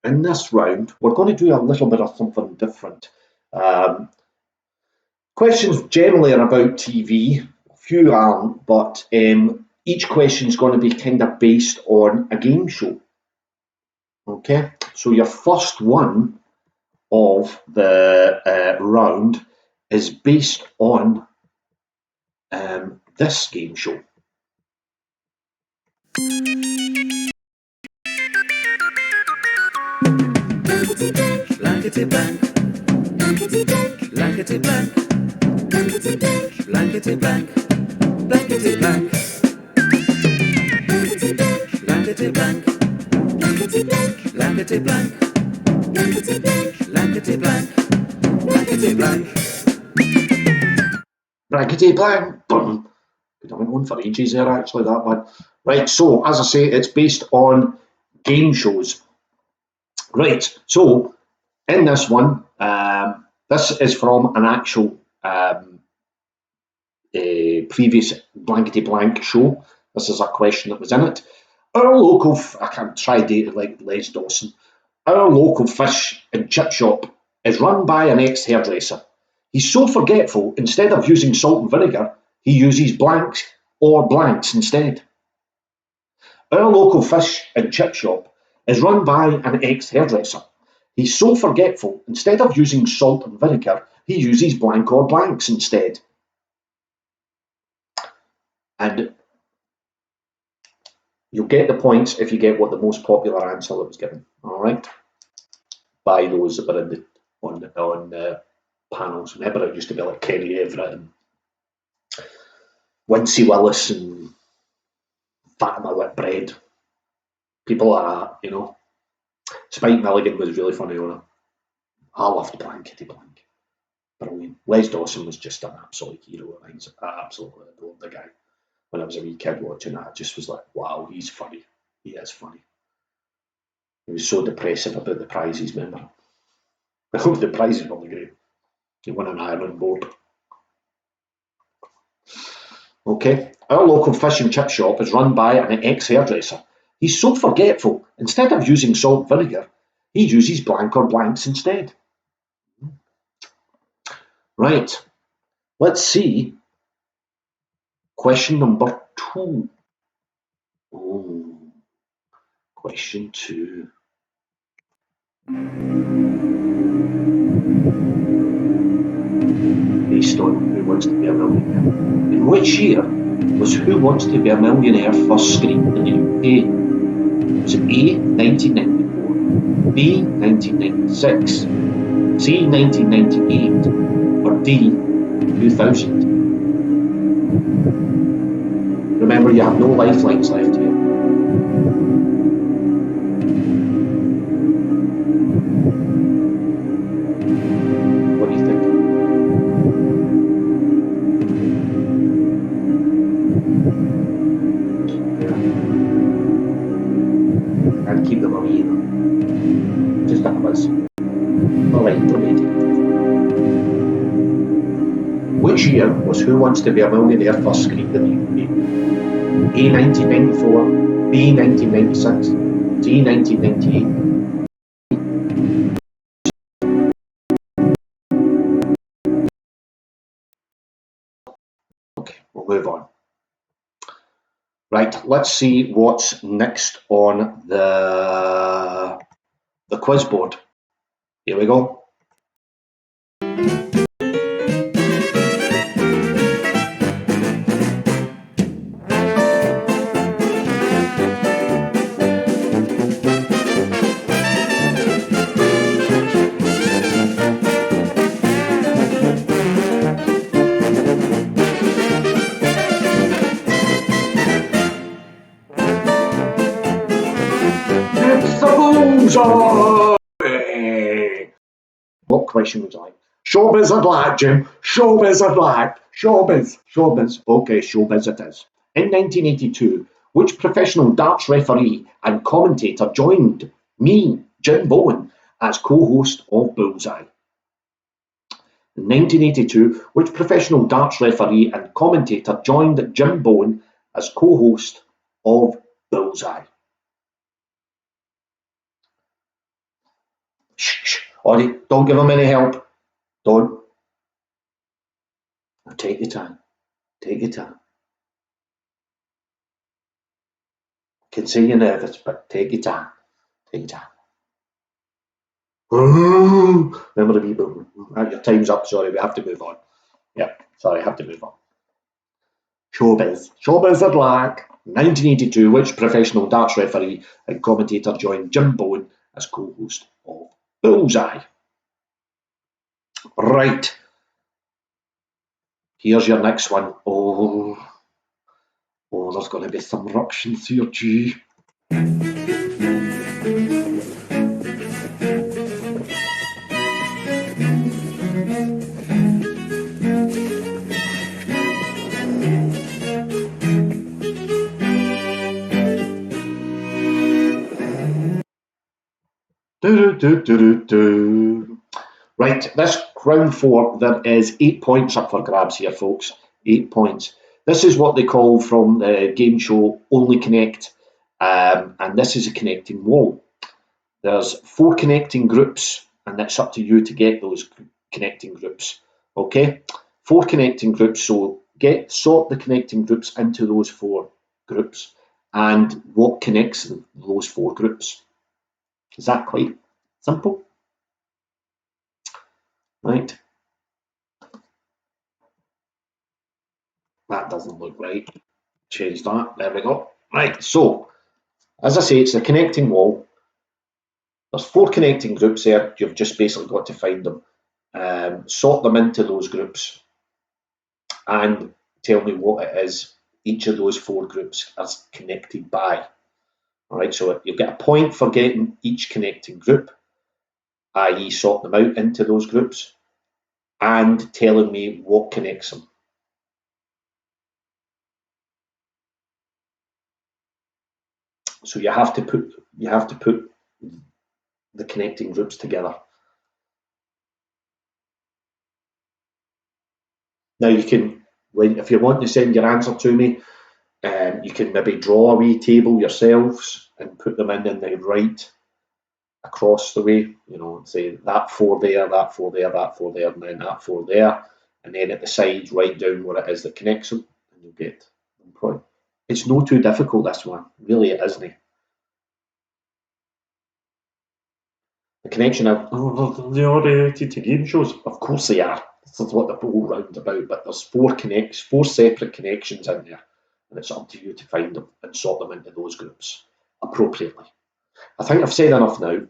in this round, we're going to do a little bit of something different. Questions generally are about TV, a few aren't, but each question is going to be kind of based on a game show. Okay, so your first one of the round is based on this game show. Blankety blank, blankety blank, blankety blank, blankety blank, blankety blank, blankety blank, blankety blank, blankety blank, blankety blank, blankety blank, blankety blank, blankety blank, blankety blank. Blankety blank, boom. I went on for ages there, actually, that one. Right, so as I say, it's based on game shows. Right, so in this one, this is from an actual previous blankety blank show. This is a question that was in it. Our local, I can't try date like Les Dawson. Our local fish and chip shop is run by an ex-hairdresser. He's so forgetful, instead of using salt and vinegar, he uses blanks or blanks instead. Our local fish and chip shop is run by an ex-hairdresser. He's so forgetful, instead of using salt and vinegar, he uses blank or blanks instead. And you'll get the points if you get what the most popular answer that was given. All right, by those that were in on panels. Remember, it used to be like Kenny Everett and Wincy Willis and Fatima Whitbread, people like that, you know. Spike Milligan was really funny on it. I loved Blankety Blank. Brilliant. Les Dawson was just an absolute hero of mine. I absolutely adored the guy. When I was a wee kid watching that, I just was like, wow, he's funny. He is funny. He was so depressive about the prizes, remember? The prizes were great. He won an iron board. Okay. Our local fish and chip shop is run by an ex-hairdresser. He's so forgetful. Instead of using salt vinegar, he uses blank or blanks instead. Right. Let's see. Question number 2. Oh, question 2. Based on Who Wants to Be a Millionaire. In which year was Who Wants to Be a Millionaire first screened in the UK? Was it A, 1994, B, 1996, C, 1998, or D, 2000? Remember, you have no lifelines left here. What do you think? Can't keep them away either. Just a quiz. Alright, we're ready. Which year was Who Wants to Be a Millionaire first screened in the UK? A, 1994, B, 1996, C, 1998. Okay, we'll move on. Right, let's see what's next on the quiz board. Here we go. It's the bullseye! What question would you like? Showbiz I'd like, Jim. Showbiz I'd like. Showbiz. Showbiz. Okay, showbiz it is. In 1982, which professional darts referee and commentator joined me, Jim Bowen, as co-host of Bullseye? In 1982, which professional darts referee and commentator joined Jim Bowen as co-host of Bullseye? Shh, Ollie, don't give him any help. Don't. Now take your time. Take your time. I can see you're nervous, but take your time. Take your time. Remember the people. Your time's up. Sorry, we have to move on. Yeah, sorry, I have to move on. Showbiz. Showbiz at Lack. 1982, which professional darts referee and commentator joined Jim Bowen as co-host of Bullseye? Right. Here's your next one. Oh, there's going to be some ructions here, gee. Right, this round 4, there is 8 points up for grabs here, folks. 8 points. This is what they call from the game show Only Connect, and this is a connecting wall. There's 4 connecting groups, and it's up to you to get those connecting groups. Okay, 4 connecting groups. So sort the connecting groups into those 4 groups, and what connects those 4 groups. Is that quite simple? Right. That doesn't look right. Change that. There we go. Right. So, as I say, it's a connecting wall. There's 4 connecting groups there. You've just basically got to find them, sort them into those groups, and tell me what it is each of those 4 groups is connected by. All right, so you'll get a point for getting each connecting group, i.e. sort them out into those groups, and telling me what connects them. So you have to put the connecting groups together. Now you can, if you want to send your answer to me, you can maybe draw a wee table yourselves and put them in the right across the way, you know, say that 4 there, that 4 there, that 4 there, and then that 4 there, and then at the sides write down what it is that connects them, and you'll get one point. It's no too difficult, this one, really it isn't. The connection of, oh, they're all related to game shows. Of course they are. This is what the whole round's about, but there's 4 separate connections in there, and it's up to you to find them and sort them into those groups appropriately. I think I've said enough now.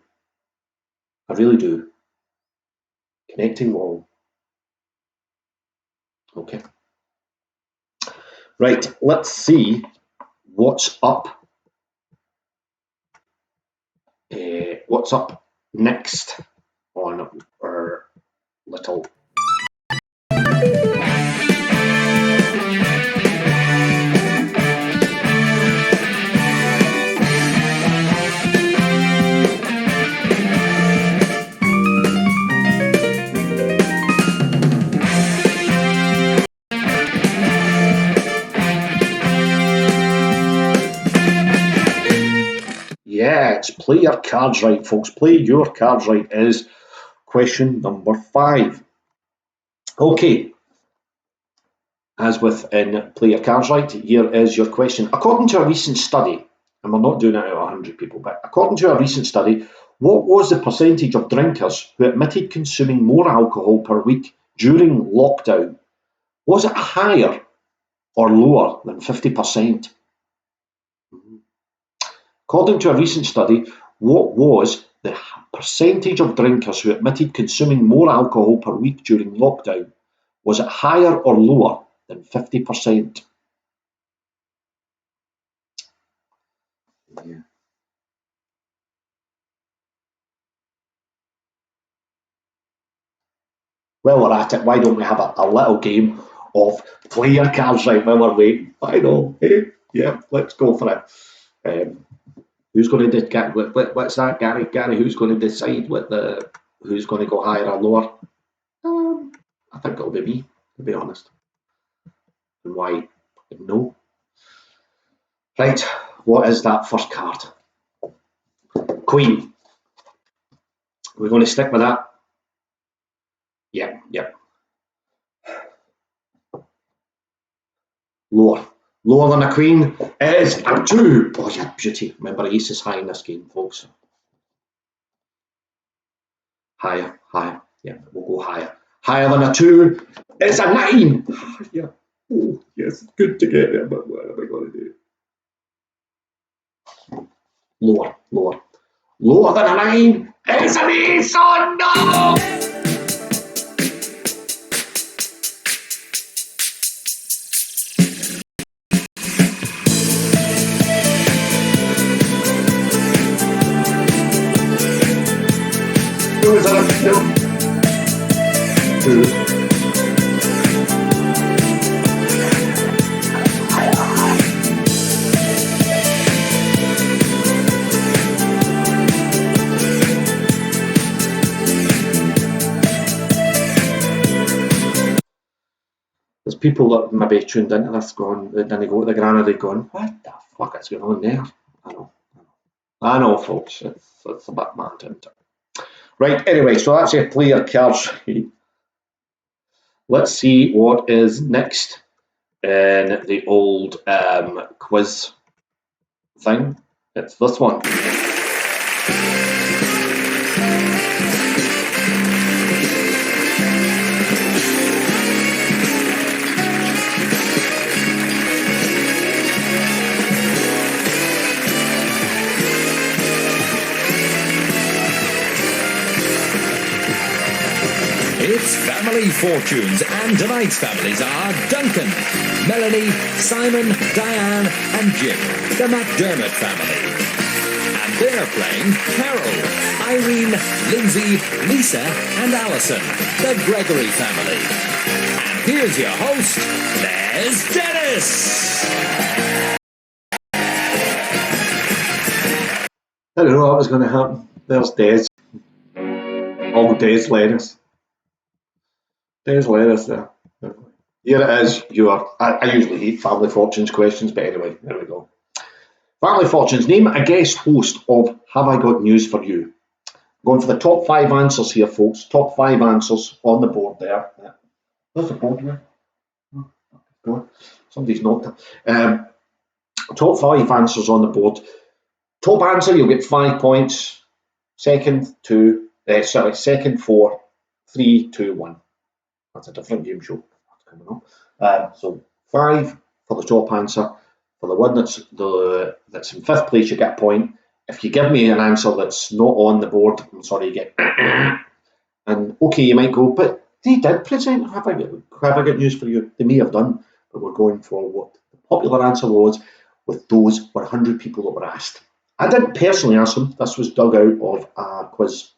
I really do. Connecting wall. Okay. Right, let's see what's up. What's up next on our little. Yeah, it's play your cards right, folks. Play your cards right is question number 5. Okay, as with in play your cards right, here is your question. According to a recent study, and we're not doing it out of 100 people, but according to a recent study, what was the percentage of drinkers who admitted consuming more alcohol per week during lockdown? Was it higher or lower than 50%? According to a recent study, what was the percentage of drinkers who admitted consuming more alcohol per week during lockdown? Was it higher or lower than 50%? Yeah. While we're at it, why don't we have a little game of play your cards right while we're waiting? I know, hey, yeah, let's go for it. Who's going to get what's that, Gary? Gary, who's going to decide who's going to go higher or lower? I think it'll be me, to be honest. And why? No. Right, what is that first card? Queen. We're going to stick with that. Yep, yep. Lower. Lower than a queen is a 2. Oh, yeah, beauty. Remember, ace is high in this game, folks. Higher, higher. Yeah, we'll go higher. Higher than a 2 is a 9. Yeah. Oh, yes, good to get there, but what am I going to do? Lower, lower. Lower than a 9 is an ace. Oh, no! There's people that maybe tuned into this going, then they go to the granary going, what the fuck is going on there? I know, folks, it's a bit mad, isn't it? Right, anyway, so that's your play your cards. Let's see what is next in the old quiz thing. It's this one. It's family very fortunes, and tonight's families are Duncan, Melanie, Simon, Diane, and Jim, the McDermott family. And they're playing Carol, Irene, Lindsay, Lisa, and Alison, the Gregory family. And here's your host, there's Dennis! I don't know what was going to happen. There's Des. Oh, Des Lennis. Des Lennis there. Here it is. I usually hate Family Fortunes questions, but anyway, there we go. Family Fortunes. Name a guest host of Have I Got News For You? Going for the top 5 answers here, folks. Top 5 answers on the board there. There's the board here. Oh, somebody's knocked it. Top 5 answers on the board. Top answer, you'll get 5 points. Second, 4, 3, 2, 1. That's a different game show. That's coming up. So 5 for the top answer. For the one that's in 5th place, you get a point. If you give me an answer that's not on the board, I'm sorry, you get. And okay, you might go, but they did present. Have I got news for you? They may have done, but we're going for what the popular answer was. With those were 100 people that were asked. I didn't personally ask them. This was dug out of a quiz.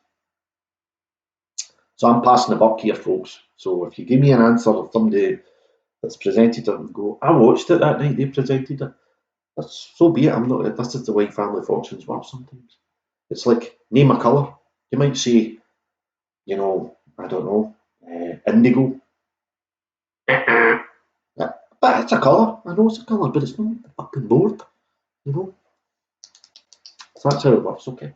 So I'm passing the buck here, folks. So if you give me an answer of somebody that's presented it and go, I watched it that night, they presented it. That's so be it. I'm not. This is the way Family Fortunes work sometimes. It's like name a colour. You might say, I don't know, indigo. But it's a colour. I know it's a colour, but it's not the fucking board. So that's how it works. Okay.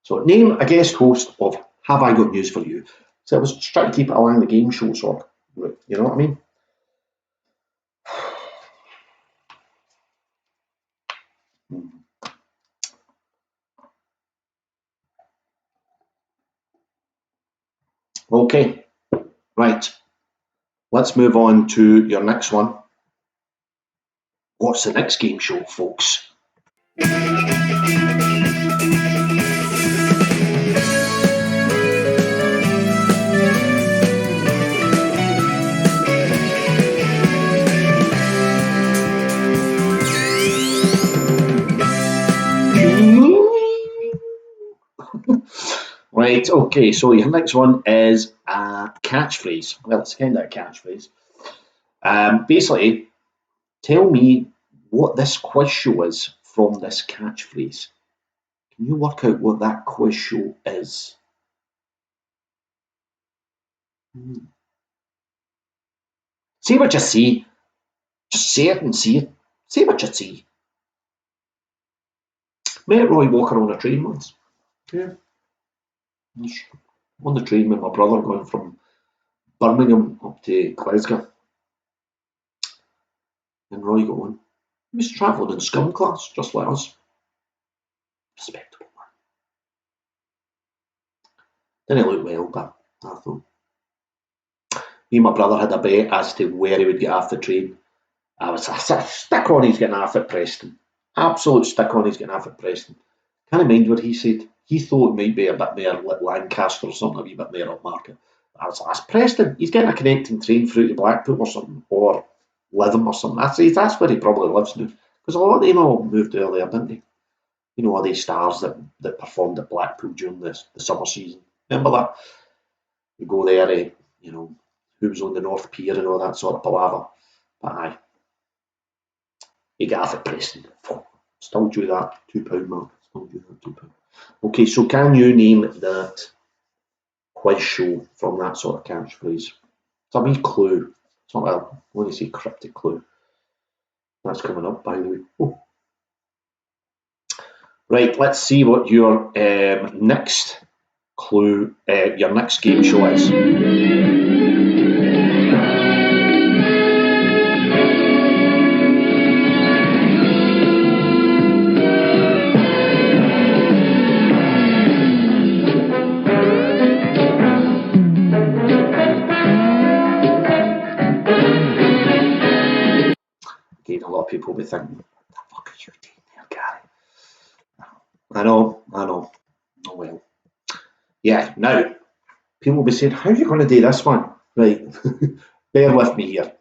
So name a guest host of Have I Got News For You? So I was trying to keep it along the game show sort of route. You know what I mean? Okay, right. Let's move on to your next one. What's the next game show, folks? Right, okay, so your next one is a catchphrase. Well, it's kind of a catchphrase. Basically, tell me what this quiz show is from this catchphrase. Can you work out what that quiz show is? Say what you see. Just say it and see it. Say what you see. Met Roy Walker on a train once. Yeah. On the train with my brother going from Birmingham up to Glasgow. And Roy going, he was travelling in scum class, just like us. Respectable man. Didn't look well, but I thought. Me and my brother had a bet as to where he would get off the train. I was stick on he's getting off at Preston. Absolute stick on he's getting off at Preston. Can't mind what he said. He thought it might be a bit more like Lancaster or something, a wee bit more upmarket. I was like, Preston, he's getting a connecting train through to Blackpool or something, or Lytham or something. That's where he probably lives now. Because a lot of them all moved earlier, didn't they? You know, all these stars that performed at Blackpool during the summer season. Remember that? You go there, who was on the North Pier and all that sort of palaver. But aye. You get off at Preston. Still do that £2 mark. Still do that £2. Okay, so can you name that quiz show from that sort of catchphrase? It's a wee clue. It's not a, when you say cryptic clue. That's coming up, by the way. Oh. Right, let's see what your next clue, your next game show is. Again, a lot of people will be thinking, what the fuck are you doing there, Gary? I know. Oh well. Yeah, now, people will be saying, how are you going to do this one? Right, bear with me here.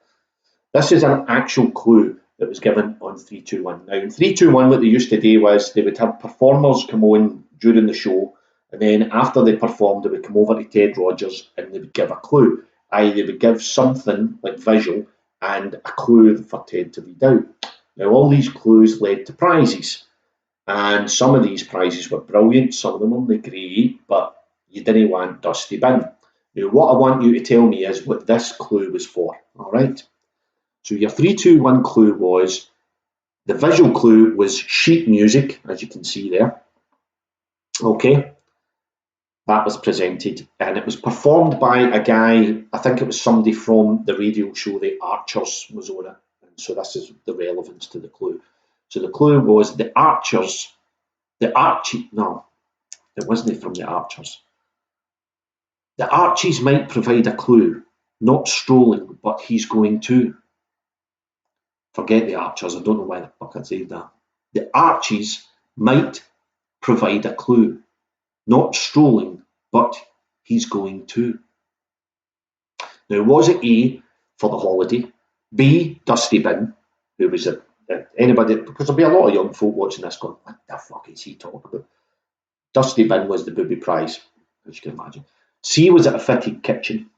This is an actual clue that was given on 321. Now, in 321, what they used to do was they would have performers come on during the show, and then after they performed, they would come over to Ted Rogers and they would give a clue. They would give something like visual and a clue for Ted to read out. Now, all these clues led to prizes, and some of these prizes were brilliant, some of them weren't great, but you didn't want Dusty Bin. Now, what I want you to tell me is what this clue was for, all right? So your 321 clue was, the visual clue was sheet music, as you can see there. Okay, that was presented, and it was performed by a guy, I think it was somebody from the radio show The Archers was on it, and so this is the relevance to the clue. So the clue was the Archers, no, it wasn't from the Archers. The Archies might provide a clue, not strolling, but he's going to. Forget the Archers, I don't know why the fuck I said that. The Archies might provide a clue, not strolling, but he's going to. Now, was it A, for the holiday, B, Dusty Bin, who was anybody, because there'll be a lot of young folk watching this going, what the fuck is he talking about? Dusty Bin was the booby prize, as you can imagine. C, was it a fitted kitchen,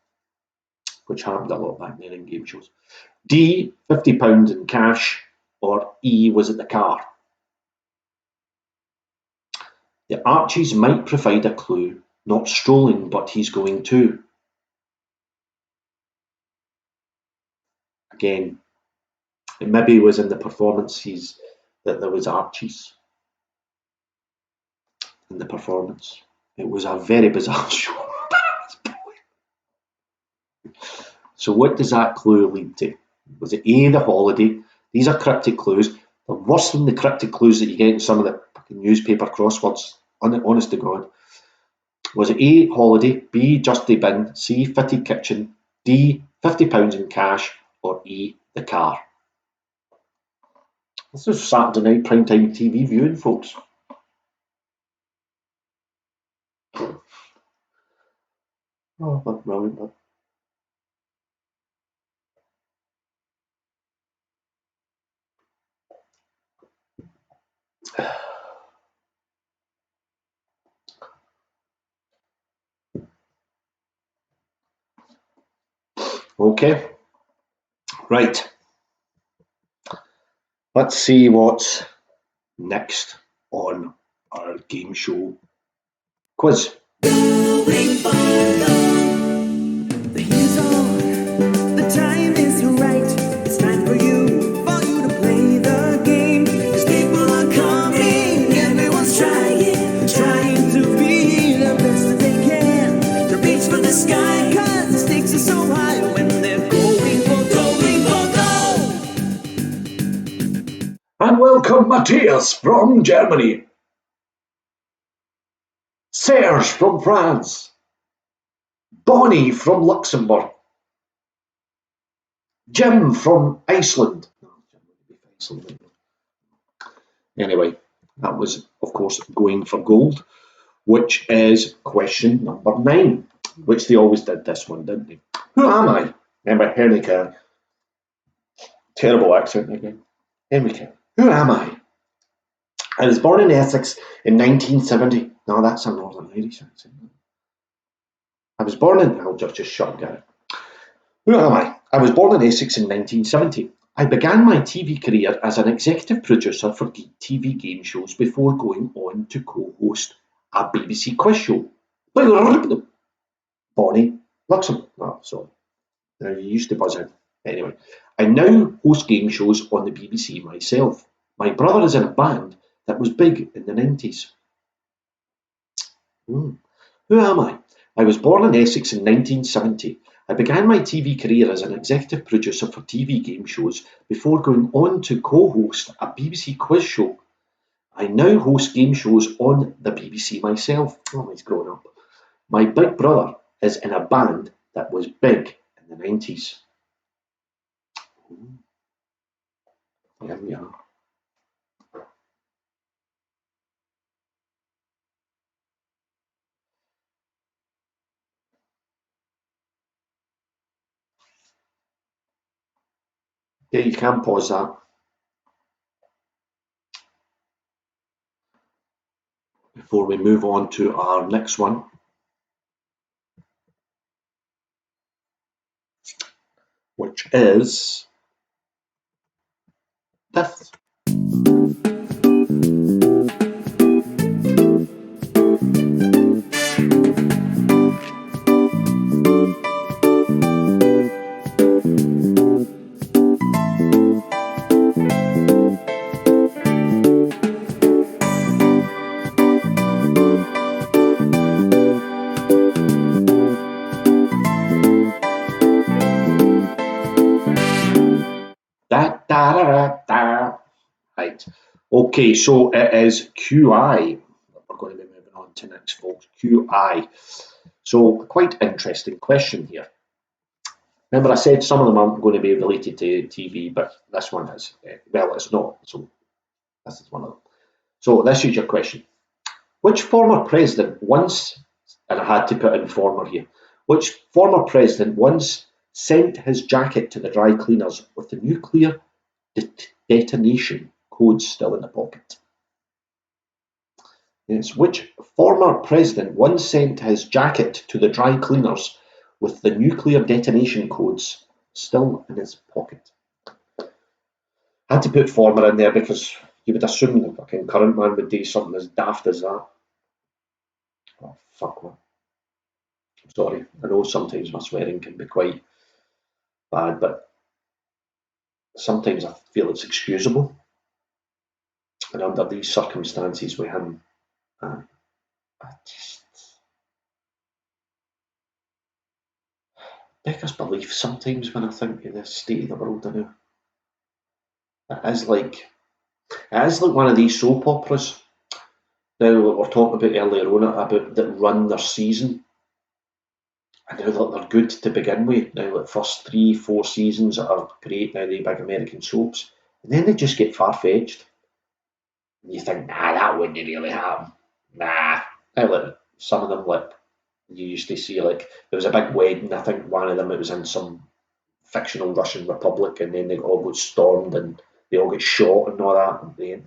which happened a lot back then in game shows. D, £50 in cash, or E, was it the car? The Archies might provide a clue, not strolling, but he's going to. Again, it maybe was in the performances that there was Archies in the performance. It was a very bizarre show. So what does that clue lead to? Was it A, the holiday? These are cryptic clues. They're worse than the cryptic clues that you get in some of the fucking newspaper crosswords. Honest to God. Was it A, holiday, B, Dusty Bin, C, fitted kitchen, D, £50 in cash, or E, the car? This is Saturday night primetime TV viewing, folks. Oh, that's brilliant. Okay, right. Let's see what's next on our game show quiz. The years on, the time is right. It's time for you to play the game. 'Cause people are coming, everyone's trying to be the best that they can. To reach for the sky, 'cause the stakes are so high when they're going for gold. And welcome Matthias from Germany, Serge from France, Bonnie from Luxembourg, Jim from Iceland. Anyway, that was, of course, going for gold, which is question number 9, which they always did this one, didn't they? Who am I? Remember Henry Cavill. Terrible accent again. Henry Cavill. Who am I? I was born in Essex in 1970. No, that's a Northern Irish accent. I was born in... I'll just shut up, Gary. Who am I? I was born in Essex in 1970. I began my TV career as an executive producer for TV game shows before going on to co-host a BBC quiz show. Bonnie Luxembourg. No, sorry. Now, you used to buzz in. Anyway, I now host game shows on the BBC myself. My brother is in a band that was big in the 90s. Who am I? I was born in Essex in 1970. I began my TV career as an executive producer for TV game shows before going on to co-host a BBC quiz show. I now host game shows on the BBC myself. Oh, he's grown up. My big brother is in a band that was big in the 90s. There we are. Yeah, you can pause that. Before we move on to our next one, which is this. Da, da, da, da, da. Right. Okay, so it is QI. We're going to be moving on to next, folks. QI. So, quite interesting question here. Remember, I said some of them aren't going to be related to TV, but this one is. Well, it's not. So, this is one of them. So, this is your question. Which former president once, and I had to put in former here, which former president once sent his jacket to the dry cleaners with the nuclear detonation codes still in the pocket? Yes, which former president once sent his jacket to the dry cleaners with the nuclear detonation codes still in his pocket? I had to put former in there because you would assume the fucking current man would do something as daft as that. Oh, fuck man. I'm sorry. I know sometimes my swearing can be quite bad, but sometimes I feel it's excusable. And under these circumstances with him, I just beggars belief sometimes when I think of the state of the world now. It is like one of these soap operas. Now we were talking about earlier on about that run their season. And now they're good to begin with. Now like first 3-4 seasons are great, now the big American soaps. And then they just get far fetched. And you think, nah, that wouldn't really happen. Nah. Now like some of them like you used to see like there was a big wedding, I think one of them it was in some fictional Russian republic and then they all got stormed and they all get shot and all that and then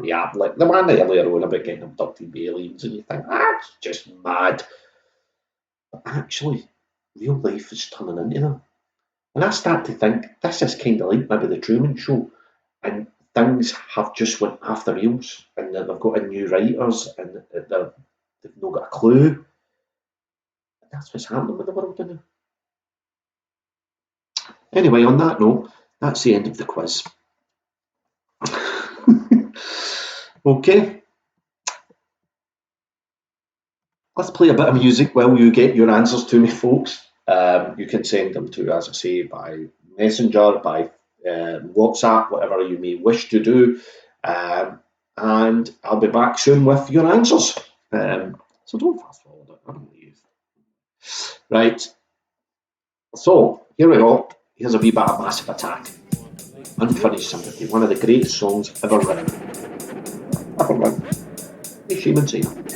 yeah, like the one earlier on about getting abducted by aliens and you think that's just mad. But actually real life is turning into them. And I start to think this is kind of like maybe the Truman Show and things have just went off the rails and they've got in new writers and they've not got a clue. And that's what's happening with the world now. Anyway, on that note, that's the end of the quiz. Okay. Let's play a bit of music while you get your answers to me, folks. You can send them to, as I say, by Messenger, by WhatsApp, whatever you may wish to do. And I'll be back soon with your answers. So don't fast forward it. I don't leave. Right. So here we go. Here's a wee bit of Massive Attack. Unfinished Sympathy, one of the great songs ever written. Ever written. No shame in saying that.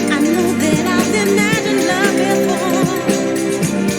I know that I've imagined love before.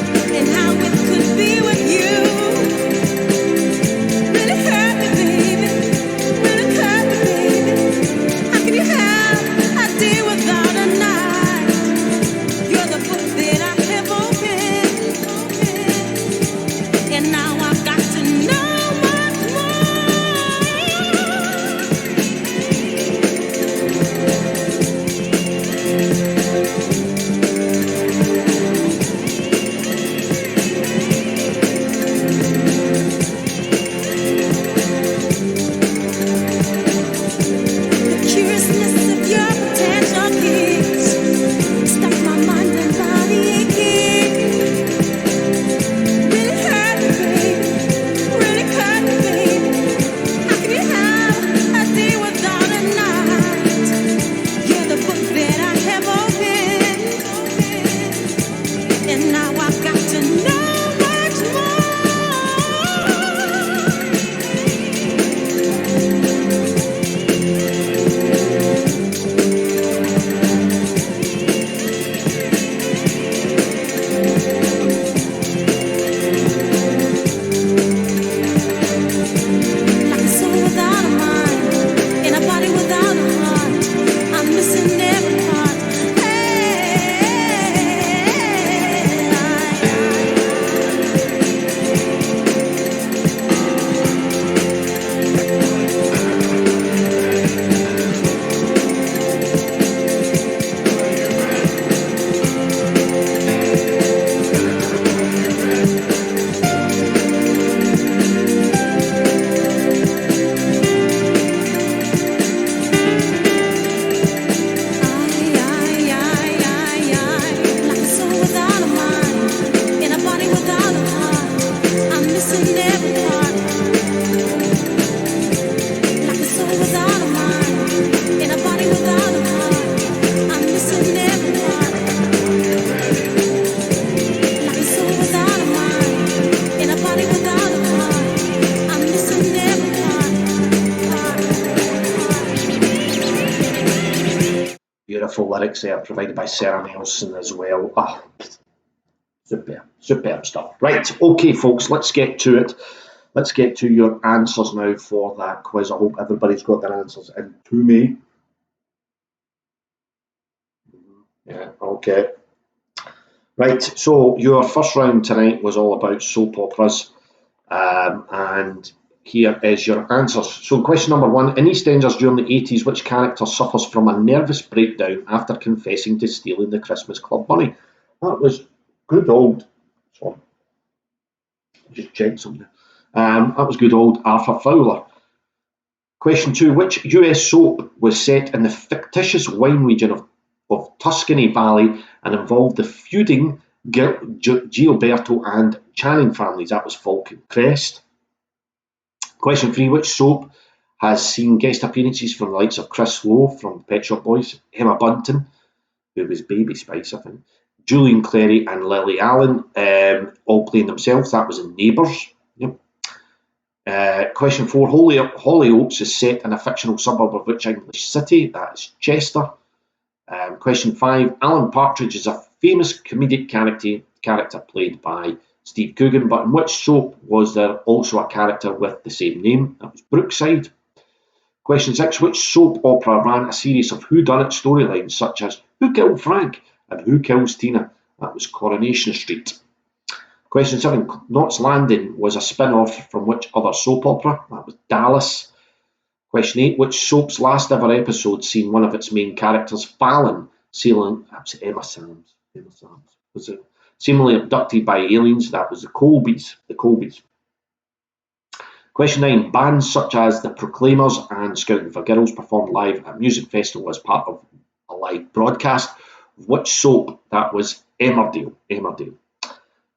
lyrics there provided by Sarah Nelson as well. Superb stuff. Right, okay, folks, let's get to it. Let's get to your answers now for that quiz. I hope everybody's got their answers in to me. Yeah, okay. Right, so your first round tonight was all about soap operas, and here is your answers. So question number 1, in EastEnders during the 80s, which character suffers from a nervous breakdown after confessing to stealing the Christmas Club money? That was good old, sorry, just check something. That was good old Arthur Fowler. Question 2, which US soap was set in the fictitious wine region of Tuscany Valley and involved the feuding Gilberto and Channing families? That was Falcon Crest. Question 3, which soap has seen guest appearances from the likes of Chris Lowe from Pet Shop Boys, Emma Bunton, who was Baby Spice, I think, Julian Clary and Lily Allen, all playing themselves. That was in Neighbours. Yep. Question 4, Hollyoaks is set in a fictional suburb of which English city? That is Chester. Question 5, Alan Partridge is a famous comedic character played by Steve Coogan, but in which soap was there also a character with the same name? That was Brookside. Question 6, which soap opera ran a series of whodunit storylines such as Who Killed Frank and Who Kills Tina? That was Coronation Street. Question 7, Knots Landing was a spin-off from which other soap opera? That was Dallas. Question 8, which soap's last ever episode seen one of its main characters, Fallon, sailing, that was Emma Samms, was it seemingly abducted by aliens? That was the Colbys. Question 9, bands such as the Proclaimers and Scouting for Girls performed live at a music festival as part of a live broadcast. Which soap? That was Emmerdale.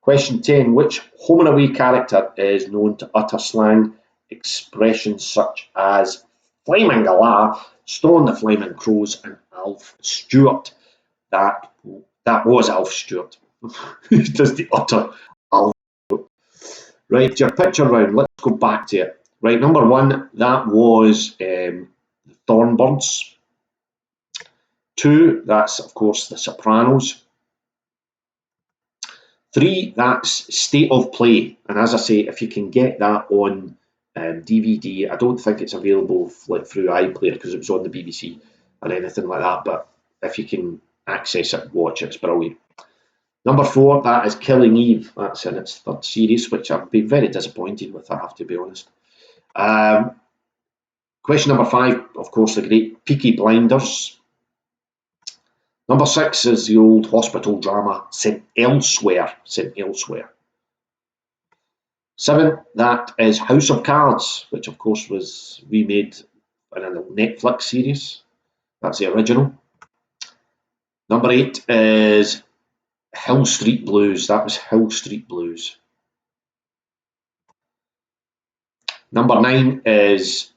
Question 10, which home and away character is known to utter slang expressions such as Flaming Galah, Storm the Flaming Crows, and Alf Stewart? That was Alf Stewart. Who does the utter Alf Stewart? Right, your picture round. Let's go back to it. Right, number 1, that was the Thornbirds. 2, that's of course the Sopranos. 3, that's State of Play, and as I say, if you can get that on DVD, I don't think it's available through iPlayer because it was on the BBC or anything like that, but if you can access it, watch it, it's brilliant. Number 4, that is Killing Eve. That's in its 3rd series, which I've been very disappointed with, I have to be honest. Question number 5, of course, the great Peaky Blinders. Number 6 is the old hospital drama St. Elsewhere. 7, that is House of Cards, which of course was remade in a Netflix series. That's the original. Number 8 is Hill Street Blues. That was Hill Street Blues. Number 9 is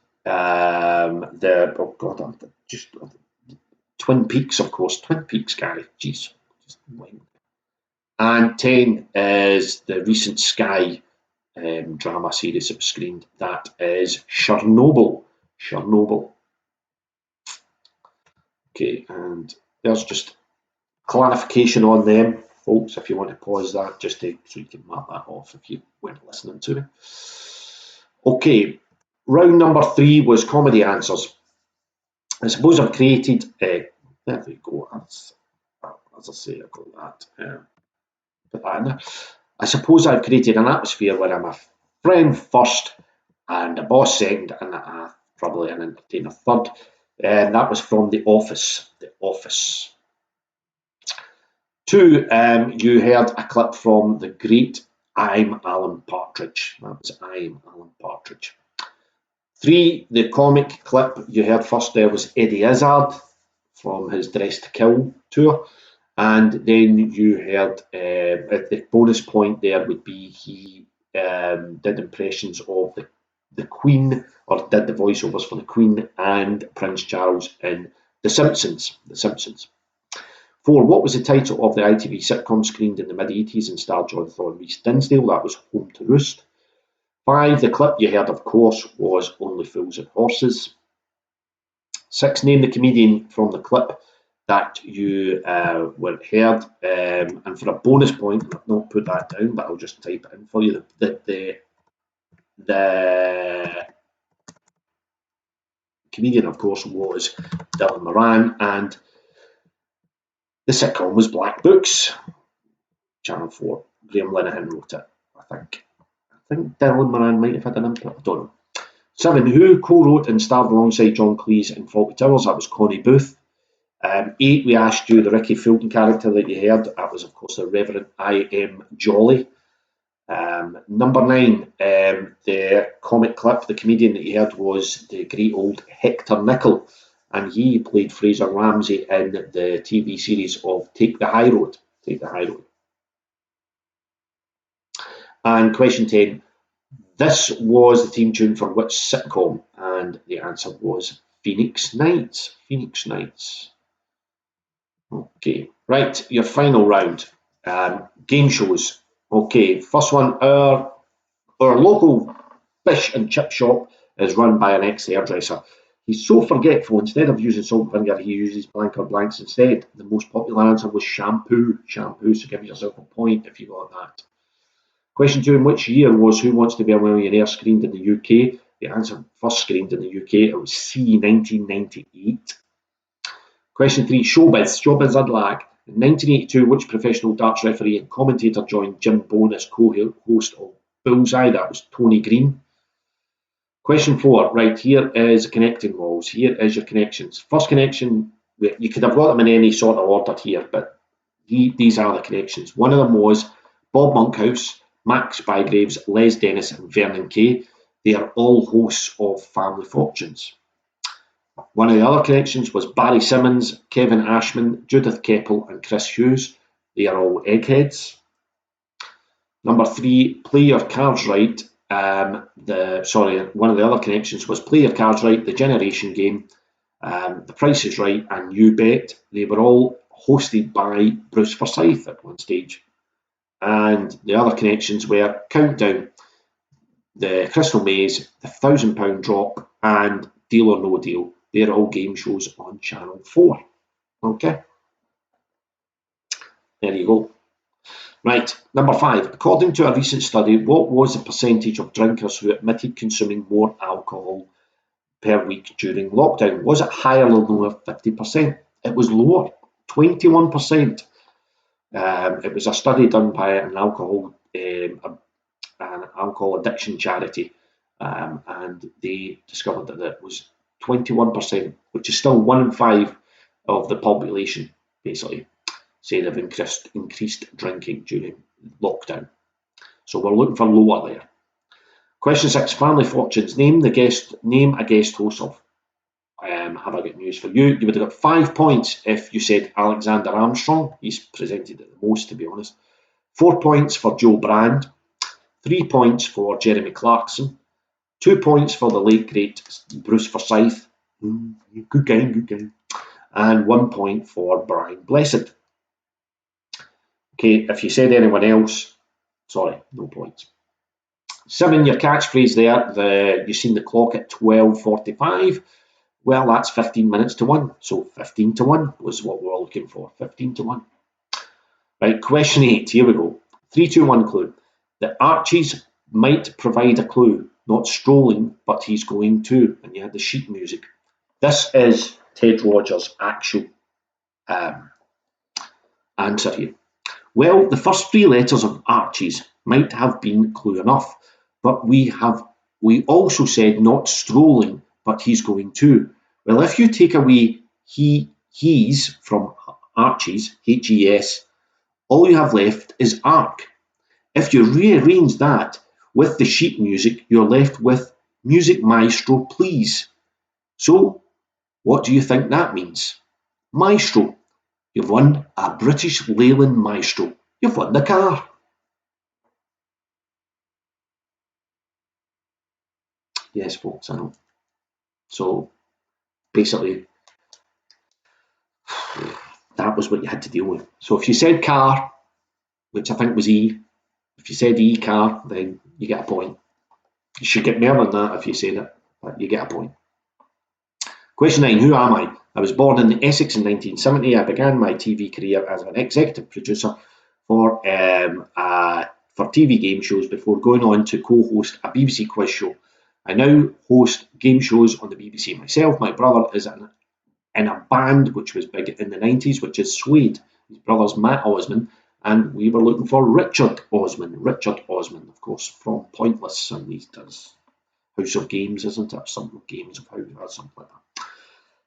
Twin Peaks, of course. Twin Peaks, Gary. Jeez. And 10 is the recent Sky drama series that was screened. That is Chernobyl. Okay, and there's just clarification on them, folks, if you want to pause that, just so you can mark that off if you weren't listening to me. Okay, round number 3 was comedy answers. I suppose I've created, there we go, as I say, I've got that, put that in there. I suppose I've created an atmosphere where I'm a friend first and a boss second and probably an entertainer third, and that was from The Office. 2, you heard a clip from the great I'm Alan Partridge. That was I'm Alan Partridge. 3, the comic clip you heard first there was Eddie Izzard from his Dress to Kill tour. And then you heard, the bonus point there would be he did impressions of the Queen, or did the voiceovers for the Queen and Prince Charles in The Simpsons. 4, what was the title of the ITV sitcom screened in the mid-80s and starred Jonathan Rhys-Dinsdale? That was Home to Roost. 5, the clip you heard, of course, was Only Fools and Horses. 6, name the comedian from the clip that you were heard. And for a bonus point, I've not put that down, but I'll just type it in for you. The comedian, of course, was Dylan Moran, and the sitcom was Black Books, Channel 4. Graham Linehan wrote it, I think. I think Dylan Moran might have had an input, I don't know. 7. Who co-wrote and starred alongside John Cleese in Fawlty Towers? That was Connie Booth. 8, we asked you the Ricky Fulton character that you heard. That was, of course, the Reverend I.M. Jolly. Number 9, the comic clip, the comedian that you heard was the great old Hector Nichol, and he played Fraser Ramsey in the TV series of Take the High Road. Take the High Road. And question 10, this was the theme tune for which sitcom? And the answer was Phoenix Nights. Phoenix Nights. Okay, right, your final round. Game shows. Okay, first one, our local fish and chip shop is run by an ex-hairdresser. He's so forgetful, instead of using salt and vinegar, he uses blank or blanks instead. The most popular answer was shampoo. Shampoo, so give yourself a point if you got that. Question 2, in which year was Who Wants to Be a Millionaire screened in the UK? The answer, first screened in the UK, it was C, 1998. Question 3, Showbiz. Showbiz Unlag. In 1982, which professional darts referee and commentator joined Jim Bone as co-host of Bullseye? That was Tony Green. Question 4, right, here is connecting walls. Here is your connections. First connection, you could have got them in any sort of order here, but these are the connections. One of them was Bob Monkhouse, Max Bygraves, Les Dennis, and Vernon Kay. They are all hosts of Family Fortunes. One of the other connections was Barry Simmons, Kevin Ashman, Judith Keppel, and Chris Hughes. They are all eggheads. Number 3, Play Your Cards Right. One of the other connections was Play Your Cards Right, The Generation Game, The Price is Right, and You Bet. They were all hosted by Bruce Forsyth at one stage. And the other connections were Countdown, The Crystal Maze, The £1,000 Drop, and Deal or No Deal. They're all game shows on Channel 4. Okay. There you go. Right, number 5. According to a recent study, what was the percentage of drinkers who admitted consuming more alcohol per week during lockdown? Was it higher or lower? 50%. It was lower, 21%. It was a study done by an alcohol addiction charity, and they discovered that it was 21%, which is still 1 in 5 of the population, basically, say they've increased drinking during lockdown. So we're looking for lower there. Question 6, Family Fortunes. Name a guest host of. Have I got news for you? You would have got 5 points if you said Alexander Armstrong. He's presented it the most, to be honest. 4 points for Joe Brand. 3 points for Jeremy Clarkson. 2 points for the late great Bruce Forsyth. Good guy. And 1 point for Brian Blessed. Okay, if you said anyone else, sorry, no points. 7, your catchphrase there. You've seen the clock at 12:45. Well, that's 15 minutes to 1. So 15 to 1 was what we're looking for. 15 to 1. Right, question 8. Here we go. 3, 2, 1 clue. The Archies might provide a clue. Not strolling, but he's going to. And you had the sheet music. This is Ted Rogers' actual answer here. Well, the first 3 letters of Archies might have been clue enough, but we also said not strolling, but he's going to. Well, if you take away he's from Archies, H-E-S, all you have left is arc. If you rearrange that with the sheet music, you're left with Music Maestro, please. So, what do you think that means? Maestro. You've won a British Leyland Maestro. You've won the car. Yes, folks, I know. So, basically, that was what you had to deal with. So if you said car, which I think was E, if you said E, car, then you get a point. You should get more than that if you said it, but you get a point. Question 9, who am I? I was born in Essex in 1970. I began my TV career as an executive producer for TV game shows before going on to co-host a BBC quiz show. I now host game shows on the BBC myself. My brother is in a band which was big in the 90s, which is Suede. His brother's Matt Osman, and we were looking for Richard Osman. Richard Osman, of course, from Pointless, and he does House of Games, isn't it? Some games of House or something like that.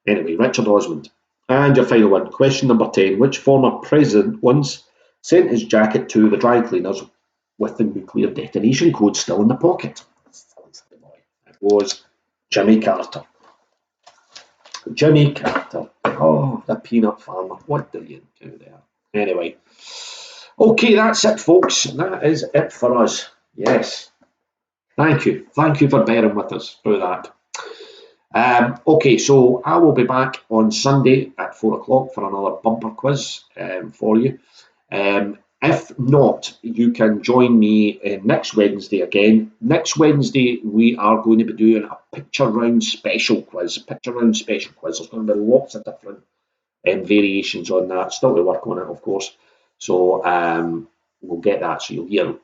Anyway, Richard Osmond. And your final one, question number 10. Which former president once sent his jacket to the dry cleaners with the nuclear detonation code still in the pocket? It was Jimmy Carter. Jimmy Carter. Oh, the peanut farmer. What do you do there? Anyway. Okay, that's it, folks. That is it for us. Yes. Thank you. Thank you for bearing with us through that. Okay, so I will be back on Sunday at 4 o'clock for another bumper quiz for you. If not, you can join me next Wednesday again. Next Wednesday, we are going to be doing a picture round special quiz. Picture round special quiz. There's going to be lots of different variations on that. Still to work on it, of course. So we'll get that. So you'll hear.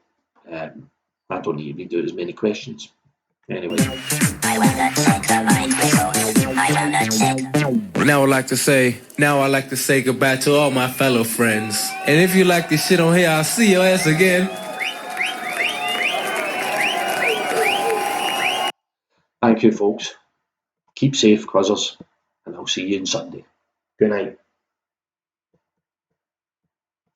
I don't need to redo as many questions. Anyway. Now I'd like to say goodbye to all my fellow friends. And if you like this shit on here, I'll see your ass again. Thank you, folks. Keep safe, quizzers, and I'll see you on Sunday. Good night.